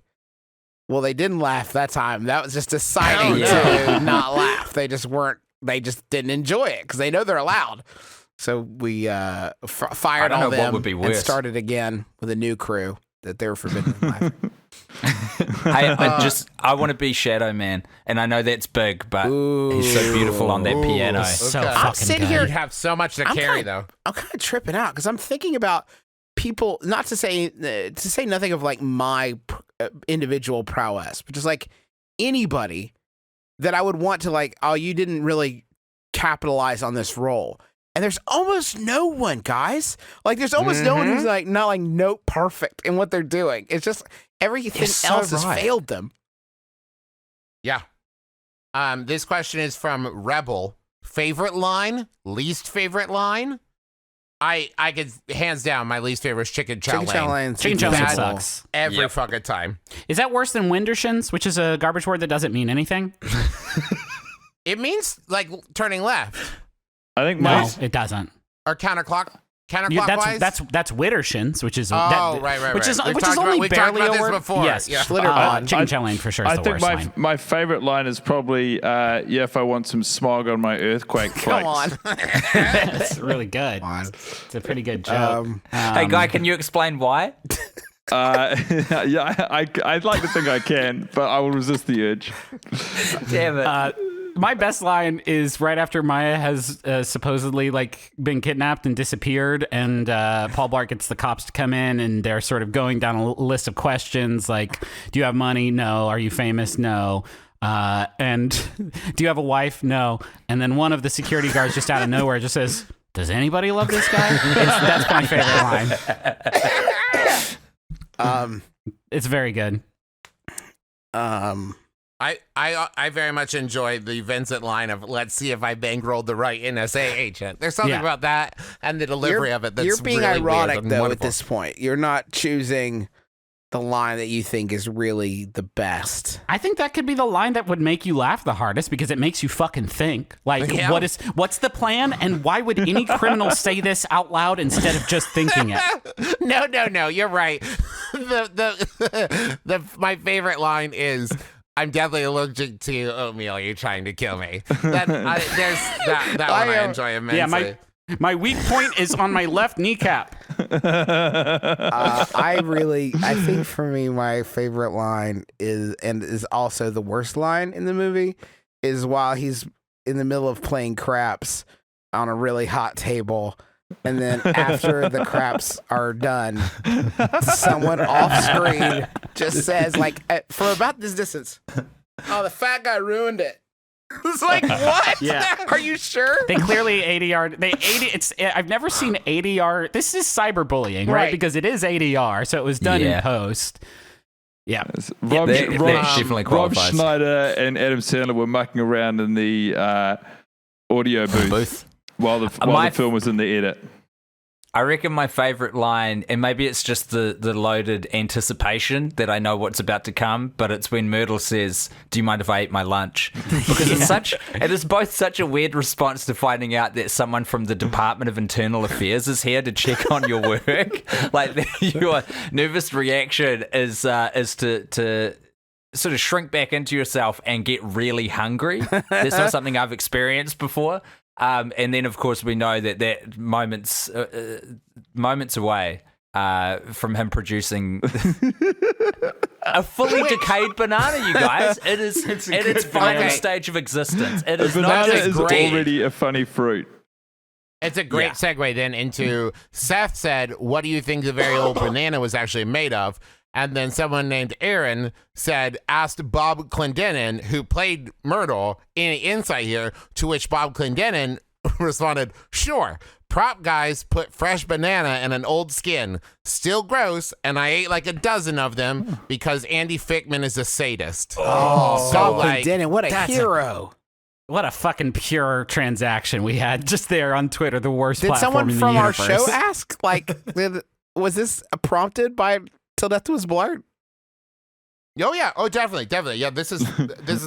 well, they didn't laugh that time. That was just deciding to not laugh. They just didn't enjoy it because they know they're allowed. So we fired all them and started again with a new crew that they were forbidden from laughing. Hey, I want to be Shadow Man, and I know that's big, but he's so beautiful on that piano. So Okay. fucking I'm sitting good. here- You'd have so much to carry, though. I'm kind of tripping out because I'm thinking about people, not to say nothing of like my individual prowess, but just like anybody that I would want to like, oh, you didn't really capitalize on this role. And there's almost no one, guys. Like there's almost no one who's like not like note perfect in what they're doing. It's just everything else has failed them. Yeah. This question is from Rebel. Favorite line? Least favorite line? I could hands down my least favorite is Chicken Chow Lane. Chicken Chow Lane sucks. Every fucking time. Is that worse than Windershins, which is a garbage word that doesn't mean anything? It means like turning left I think No, it doesn't. or counterclockwise. That's Widdershins, which is right. which is We've talked only about barely a this word. before. Yes, Yeah. Chicken Chow Lane for sure is I the think worst line. my favorite line is probably, if I want some smog on my earthquake flex. Come on. That's really good. It's a pretty good joke. Hey, Guy, can you explain why? I'd like to think I can, but I will resist the urge. Damn it. My best line is right after Maya has supposedly like been kidnapped and disappeared, and Paul Blart gets the cops to come in, and they're sort of going down a list of questions like, "Do you have money? No. Are you famous? No. And do you have a wife? No." And then one of the security guards just out of nowhere just says, "Does anybody love this guy?" That's my favorite line. It's very good. I very much enjoy the Vincent line of "Let's see if I bankrolled the right NSA agent." There's something about that and the delivery of it that's you're being really ironic weird and though wonderful. at this point. You're not choosing the line that you think is really the best. I think that could be the line that would make you laugh the hardest because it makes you fucking think. Like, Yeah. what's the plan, and why would any criminal say this out loud instead of just thinking it? No. You're right. My favorite line is, "I'm deadly allergic to oatmeal. You're trying to kill me." There's that one I enjoy immensely. Yeah, my weak point is on my left kneecap. I think for me, my favorite line is also the worst line in the movie is while he's in the middle of playing craps on a really hot table. And then after the craps are done, someone off screen just says, like, for about this distance, "Oh, the fat guy ruined it." It's like, what? Yeah. Are you sure? They clearly ADR. I've never seen ADR. This is cyberbullying, right? Right. Because it is ADR, so it was done in post. Yeah. Rob, that definitely Rob qualifies. Schneider and Adam Sandler were mucking around in the audio booth while the film was in the edit. I reckon my favorite line, and maybe it's just the loaded anticipation that I know what's about to come, but it's when Myrtle says, "Do you mind if I eat my lunch?" Because it is both such a weird response to finding out that someone from the Department of Internal Affairs is here to check on your work. Like your nervous reaction is to sort of shrink back into yourself and get really hungry. That's not something I've experienced before. And then, of course, we know that moments away from him producing a fully decayed banana, you guys. It is at its final stage of existence. It is not Banana just is great. already a funny fruit. It's a great segue then into Seth said, "What do you think the very old banana was actually made of?" And then someone named Aaron asked Bob Clendenin, who played Myrtle, any insight here, to which Bob Clendenin responded, "Sure. Prop guys put fresh banana in an old skin. Still gross, and I ate like a dozen of them because Andy Fickman is a sadist." Oh, so Bob like, Clendenin, what a hero. What a fucking pure transaction we had just there on Twitter, the worst Did platform someone in the from our universe. show ask, was this prompted by Till Death Do Us Blart? Oh yeah, definitely. Yeah, this is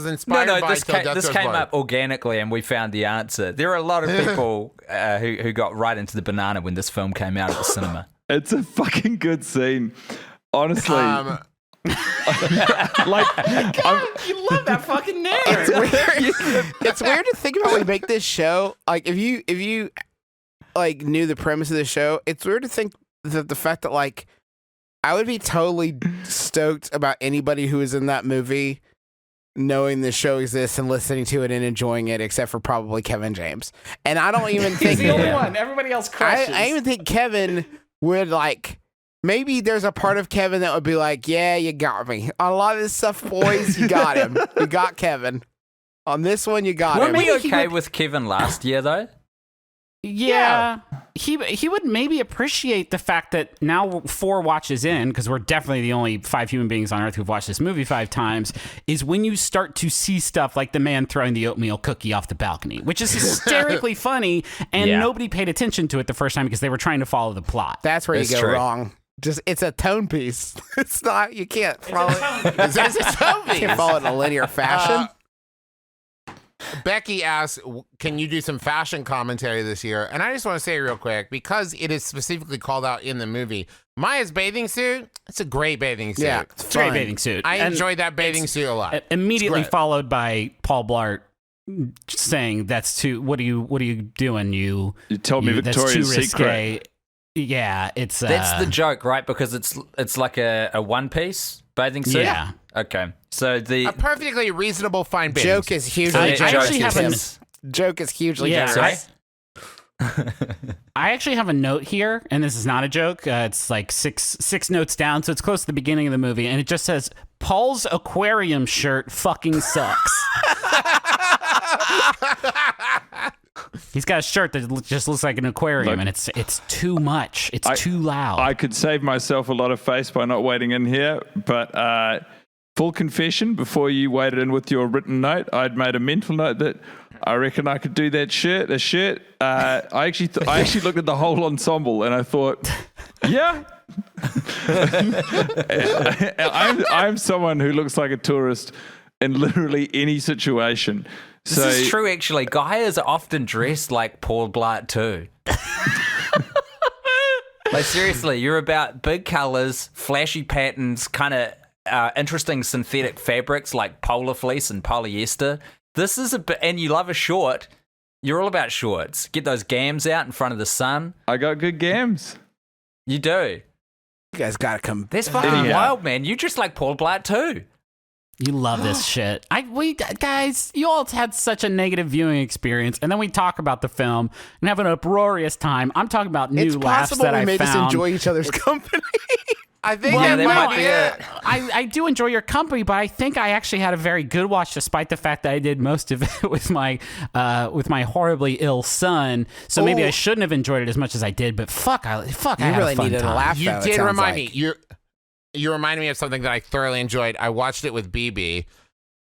inspired No, by this Till Death this Do Us came Part. up organically, and we found the answer. There are a lot of people who got right into the banana when this film came out at the cinema. It's a fucking good scene. Honestly. You love that fucking name. It's weird to think about when we make this show. Like, if you like knew the premise of the show, it's weird to think that the fact that like I would be totally stoked about anybody who is in that movie knowing the show exists and listening to it and enjoying it, except for probably Kevin James. And I don't even think He's the only one. Everybody else crushes. I even think Kevin would like. Maybe there's a part of Kevin that would be like, "Yeah, you got me on a lot of this stuff, boys. You got him. You got Kevin. On this one, you got him." Were we okay with Kevin last year, though? Yeah. He would maybe appreciate the fact that now 4 watches in, because we're definitely the only 5 human beings on Earth who've watched this movie 5 times, is when you start to see stuff like the man throwing the oatmeal cookie off the balcony, which is hysterically funny, and nobody paid attention to it the first time because they were trying to follow the plot. That's where That's you go true. wrong. It's a tone piece. It's not. You can't follow it. It's a tone piece. You can't follow it in a linear fashion. Becky asks, "Can you do some fashion commentary this year?" And I just want to say real quick, because it is specifically called out in the movie, Maya's bathing suit, it's a great bathing suit. Yeah, It's a great bathing suit. I And enjoyed that bathing suit a lot. Immediately It's great. followed by Paul Blart saying, "That's too. What are you doing? You told me that's Victoria's too risque." Secret. Yeah, it's That's the joke, right? Because it's like a one-piece bathing suit? Yeah. Okay. So A perfectly reasonable fine bathing Joke suit. is hugely I generous. actually have a Joke is hugely Yeah, generous. I actually have a note here, and this is not a joke. It's like six notes down, so it's close to the beginning of the movie, and it just says, "Paul's aquarium shirt fucking sucks." He's got a shirt that just looks like an aquarium, and it's too much. It's too loud. I could save myself a lot of face by not waiting in here, but full confession, before you waded in with your written note, I'd made a mental note that I reckon I could do that shirt. I actually looked at the whole ensemble and I thought, yeah. I'm someone who looks like a tourist in literally any situation. This is true, actually. Guys are often dressed like Paul Blart too. Like, seriously, you're about big colors, flashy patterns, kind of interesting synthetic fabrics like polar fleece and polyester. This is a bit, and you love a short. You're all about shorts. Get those gams out in front of the sun. I got good gams. You do. You guys got to come. That's fucking wild, man. You just like Paul Blart too. You love this shit. Guys, you all had such a negative viewing experience, and then we talk about the film and have an uproarious time. I'm talking about new It's laughs possible that we I made found. us enjoy each other's company. I think Yeah, that there might might be be it. I do enjoy your company, but I think I actually had a very good watch, despite the fact that I did most of it with my horribly ill son. So maybe I shouldn't have enjoyed it as much as I did. But fuck, I You had really a fun needed time. a laugh. You though, it did sounds remind like. me. You reminded me of something that I thoroughly enjoyed. I watched it with BB.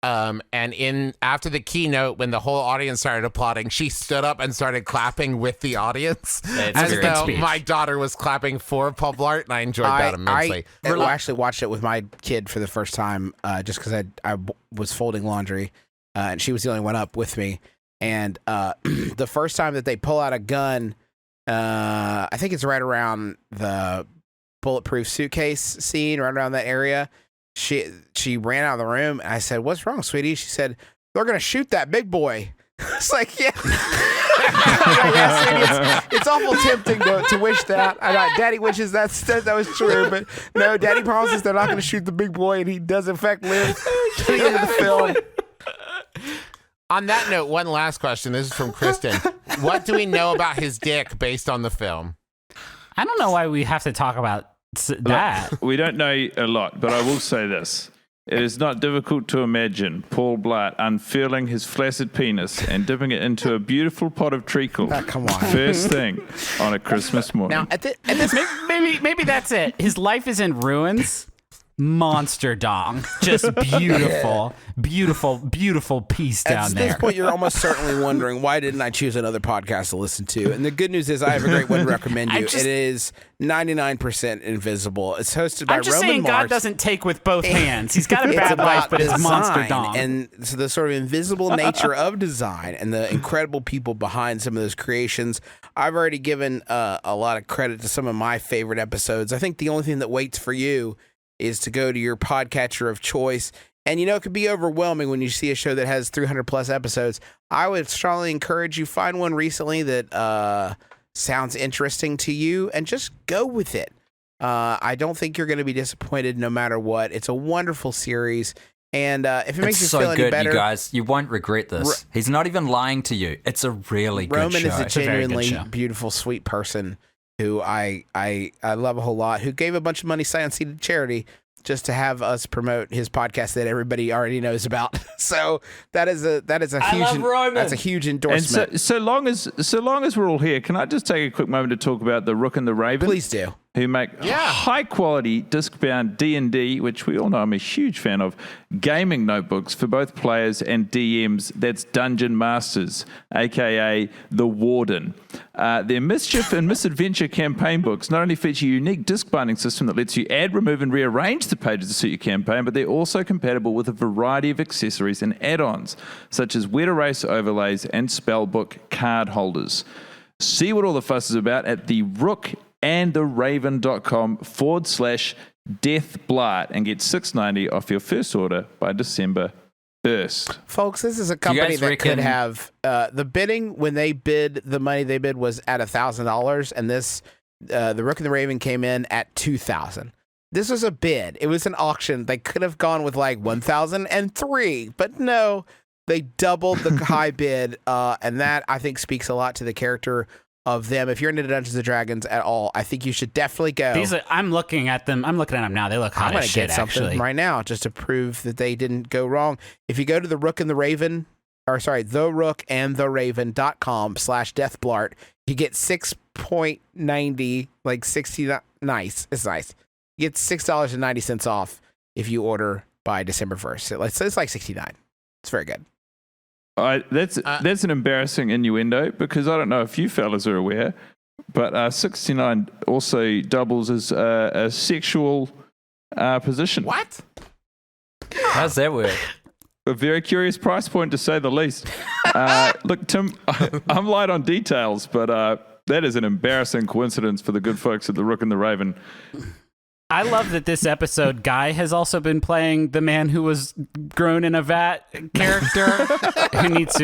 And after the keynote, when the whole audience started applauding, she stood up and started clapping with the audience, That's as very though speech. my daughter was clapping for Paul Blart, and I enjoyed that immensely. I actually watched it with my kid for the first time, just because I was folding laundry, and she was the only one up with me. And the first time that they pull out a gun, I think it's right around the bulletproof suitcase scene, right around that area. She ran out of the room, and I said, "What's wrong, sweetie?" She said, "They're gonna shoot that big boy." It's like, yeah. Yeah, sweetie, it's awful tempting to wish that. I got Daddy wishes that was true, but no, Daddy promises they're not gonna shoot the big boy, and he does in fact live to the end of the film. On that note, one last question. This is from Kristen. What do we know about his dick based on the film? I don't know why we have to talk about that. We don't know a lot, but I will say this. It is not difficult to imagine Paul Blart unfurling his flaccid penis and dipping it into a beautiful pot of treacle. Come on. First thing on a Christmas morning. Now, at this Maybe that's it. His life is in ruins. Monster dong. Just beautiful piece down At there. this point, you're almost certainly wondering, why didn't I choose another podcast to listen to? And the good news is I have a great one to recommend you. It is 99% Invisible. It's hosted by I'm just Roman saying Mars. God doesn't take with both hands. He's got a It's bad about life, but it's monster design, dong. And so the sort of invisible nature of design and the incredible people behind some of those creations. I've already given a lot of credit to some of my favorite episodes. I think the only thing that waits for you is to go to your podcatcher of choice. And, it could be overwhelming when you see a show that has 300 plus episodes. I would strongly encourage you find one recently that sounds interesting to you and just go with it. I don't think you're going to be disappointed no matter what. It's a wonderful series. And if it makes you so feel any good, better, you guys. You won't regret this. He's not even lying to you. It's a really good Roman show. is a very good genuinely show. beautiful, sweet person who I love a whole lot, who gave a bunch of money Science Seed to charity just to have us promote his podcast that everybody already knows about. So that is a huge that's a huge endorsement. And so long as we're all here, can I just take a quick moment to talk about the Rook and the Raven? Please do. Who make high quality disc-bound D&D, which we all know I'm a huge fan of, gaming notebooks for both players and DMs. That's Dungeon Masters, aka the Warden. Their Mischief and Misadventure campaign books not only feature a unique disc binding system that lets you add, remove, and rearrange the pages to suit your campaign, but they're also compatible with a variety of accessories and add-ons, such as wet erase overlays and spellbook card holders. See what all the fuss is about at the Rook and theraven.com/deathblart and get $6.90 off your first order by December 1st. Folks, this is a you company guys that could reckon- have the bidding when they bid, the money they bid was at $1,000, and this the Rook and the Raven came in at $2,000. This was a bid. It was an auction. They could have gone with like 1,003, but no, they doubled the high bid, and that I think speaks a lot to the character of them. If you're into Dungeons and Dragons at all, I think you should definitely go. I'm looking at them. I'm looking at them now. They look hot I'm gonna as shit, get something actually. right now just to prove that they didn't go wrong. If you go to the Rook and the Raven, the Rook and the Raven.com/deathblart, you get 6.90, like 60. Nice. It's nice. You get $6.90 off if you order by December 1st. It's like 69. It's very good. That's an embarrassing innuendo because I don't know if you fellas are aware, but 69 also doubles as a sexual position. What? How's that work? A very curious price point, to say the least. Look, Tim, I'm light on details, but that is an embarrassing coincidence for the good folks at the Rook and the Raven. I love that this episode, Guy has also been playing the man who was grown in a vat character who needs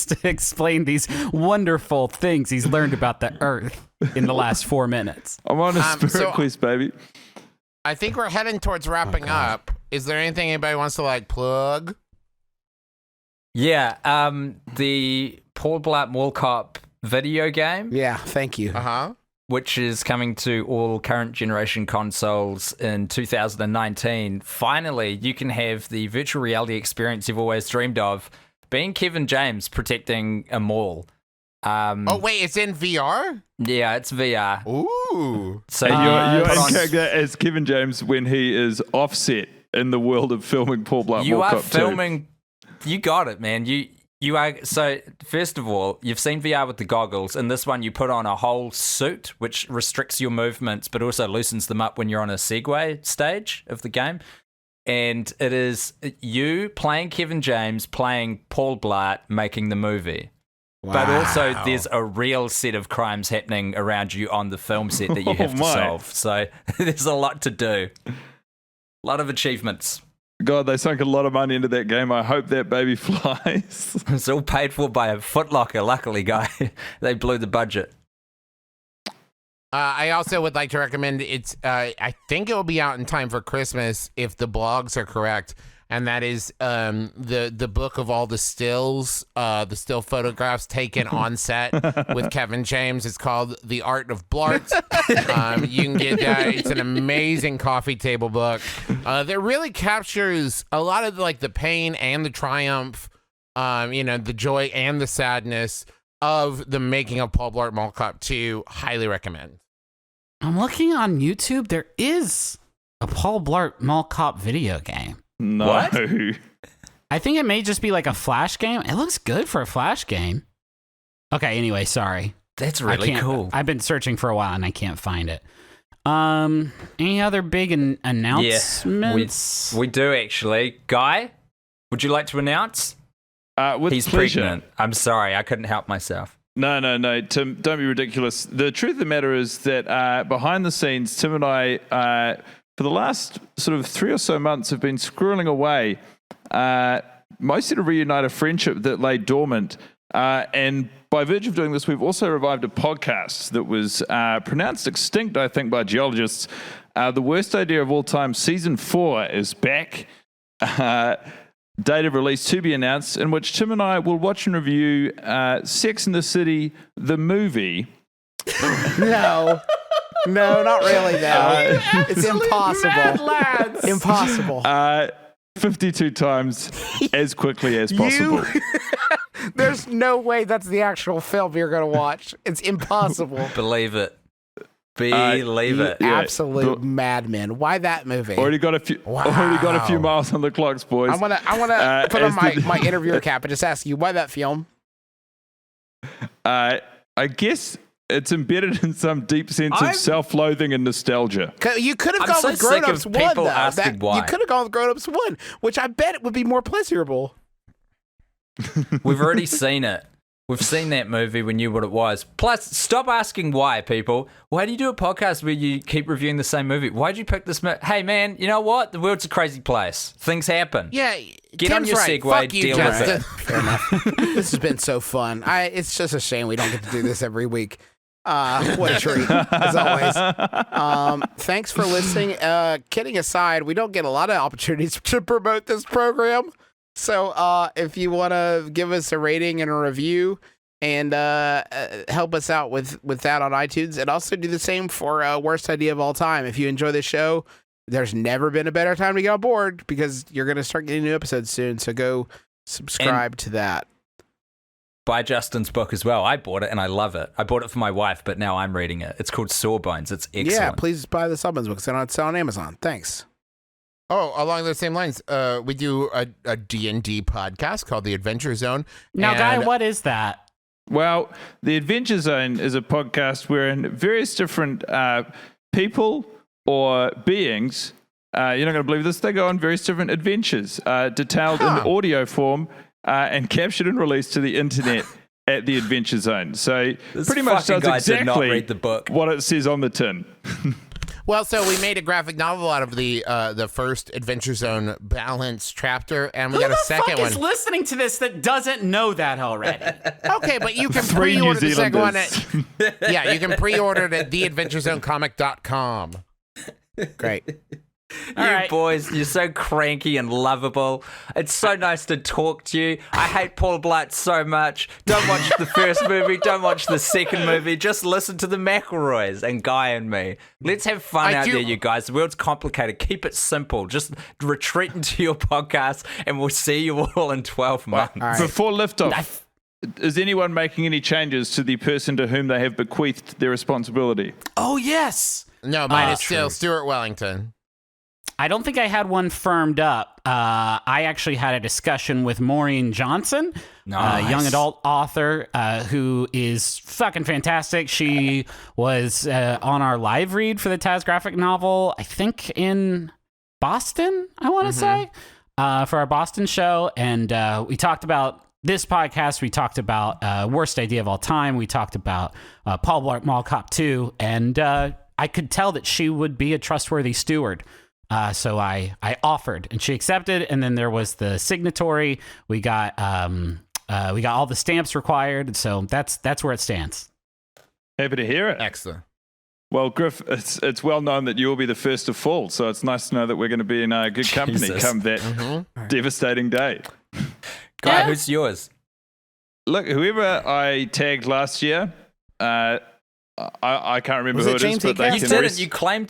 to explain these wonderful things he's learned about the Earth in the last 4 minutes. I'm on a spirit quest, baby. I think we're heading towards wrapping up. Is there anything anybody wants to plug? Yeah, the Paul Blart Mall Cop video game, Yeah, thank you. which is coming to all current generation consoles in 2019. Finally, you can have the virtual reality experience you've always dreamed of, being Kevin James protecting a mall. Oh wait, it's in VR. Yeah, it's VR. Ooh. So You're put in on- character as Kevin James when he is offset in the world of filming Paul Blart You Mall are Cop 2. filming. You got it, man. You are. So first of all, you've seen VR with the goggles. In this one, you put on a whole suit, which restricts your movements, but also loosens them up when you're on a Segway stage of the game. And it is you playing Kevin James, playing Paul Blart, making the movie. But also, there's a real set of crimes happening around you on the film set that you have to solve. So there's a lot to do. A lot of achievements. God, they sunk a lot of money into that game. I hope that baby flies. It's all paid for by a Foot Locker, luckily, guy. They blew the budget. I also would like to recommend it's. I think it will be out in time for Christmas if the blogs are correct, and that is the book of all the stills, the still photographs taken on set with Kevin James. It's called The Art of Blart. You can get that. It's an amazing coffee table book that really captures a lot of like the pain and the triumph, the joy and the sadness of the making of Paul Blart Mall Cop 2. Highly recommend. I'm looking on YouTube. There is a Paul Blart Mall Cop video game. No. What? I think it may just be like a Flash game. It looks good for a Flash game. Okay, anyway, sorry. That's really cool. I've been searching for a while and I can't find it. Any other big announcements? We do actually. Guy, would you like to announce? With He's pleasure. pregnant. I'm sorry, I couldn't help myself. No, Tim, don't be ridiculous. The truth of the matter is that behind the scenes, Tim and I, for the last sort of 3 or so months, have been squirreling away, mostly to reunite a friendship that lay dormant. And by virtue of doing this, we've also revived a podcast that was pronounced extinct, I think, by geologists. The Worst Idea of All Time, Season 4 is back. Date of release to be announced, in which Tim and I will watch and review Sex and the City, the movie. No, not really. Though it's impossible. Lads. Impossible. 52 times as quickly as possible. There's no way that's the actual film you're going to watch. It's impossible. Believe it. Believe it. Yeah. Absolute madman. Why that movie? Already got a few miles on the clocks, boys. I want to put on my interviewer cap and just ask you, why that film? I guess it's embedded in some deep sense of self-loathing and nostalgia. You could have I'm gone so with sick Grown of Ups 1, people though. asking why. You could have gone with Grown Ups 1, which I bet it would be more pleasurable. We've already seen it. We've seen that movie. We knew what it was. Plus, stop asking why, people. Why do you do a podcast where you keep reviewing the same movie? Why'd you pick this movie? Hey, man, you know what? The world's a crazy place. Things happen. Yeah, Get on Tim's your right. Segway, Fuck you, deal with Justin. it. Fair enough. This has been so fun. It's just a shame we don't get to do this every week. What a treat, as always. Thanks for listening. Kidding aside, we don't get a lot of opportunities to promote this program. So if you want to give us a rating and a review and help us out with that on iTunes, and also do the same for Worst Idea of All Time. If you enjoy the show, there's never been a better time to get on board because you're going to start getting new episodes soon. So go subscribe to that. Buy Justin's book as well. I bought it and I love it. I bought it for my wife, but now I'm reading it. It's called Sawbones. It's excellent. Yeah, please buy the Summons book. It's on Amazon. Thanks. Oh, along those same lines, we do a D&D podcast called The Adventure Zone. Now, and Guy, what is that? Well, the Adventure Zone is a podcast wherein various different people or beings, you're not going to believe this, they go on various different adventures, detailed in audio form and captured and released to the internet at the Adventure Zone. So This pretty much fucking does guy did not exactly read the book. what it says on the tin. Well, so we made a graphic novel out of the first Adventure Zone balanced chapter, and we got a second Who the one. fuck is listening to this that doesn't know that already? Okay, but you can 3 New pre-order the second one Zealanders. yeah, you can pre-order it at theadventurezonecomic.com. Great. You right. boys, you're so cranky and lovable. It's so nice to talk to you. I hate Paul Blart so much. Don't watch the first movie. Don't watch the second movie. Just listen to the McElroys and Guy and me. Let's have fun out there, you guys. The world's complicated. Keep it simple. Just retreat into your podcast and we'll see you all in 12 months. All right. Before liftoff, is anyone making any changes to the person to whom they have bequeathed their responsibility? Oh, yes. No, mine is still Stuart Wellington. I don't think I had one firmed up. I actually had a discussion with Maureen Johnson, young adult author who is fucking fantastic. She was on our live read for the Taz graphic novel, I think in Boston, I want to say, for our Boston show. And we talked about this podcast. We talked about Worst Idea of All Time. We talked about Paul Blart Mall Cop 2. And I could tell that she would be a trustworthy steward. So I offered, and she accepted. And then there was the signatory. We got all the stamps required. So that's where it stands. Happy to hear it. Excellent. Well, Griff, it's well known that you'll be the first to fall. So it's nice to know that we're going to be in good company come that devastating day. Guy, who's yours? Look, whoever I tagged last year, I can't remember who it is, but they can.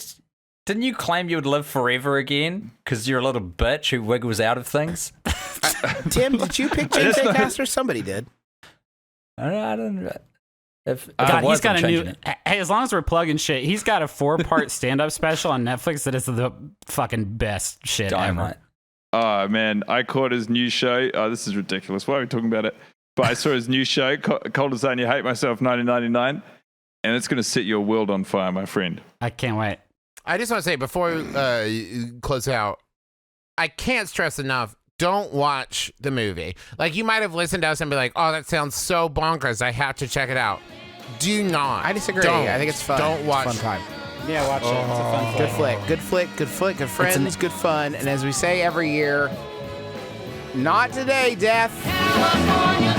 Didn't you claim you would live forever again because you're a little bitch who wiggles out of things? Tim, did you pick James A. Caster? Somebody did. I don't know. God, he's got a new. Hey, as long as we're plugging shit, he's got a 4-part stand-up special on Netflix that is the fucking best shit ever. Oh man, I caught his new show. Oh, this is ridiculous. Why are we talking about it? But I saw his new show, Cold as Only Hate Myself, 1999, and it's going to set your world on fire, my friend. I can't wait. I just want to say before you close out, I can't stress enough, don't watch the movie. Like, you might have listened to us and be like, oh, that sounds so bonkers, I have to check it out. Do not. I disagree. Don't. I think it's fun. Don't watch. It's a fun time. Yeah, watch it. It's a fun Good flick. Good flick. Good flick. Good friends. Good fun. And as we say every year, not today, Death. California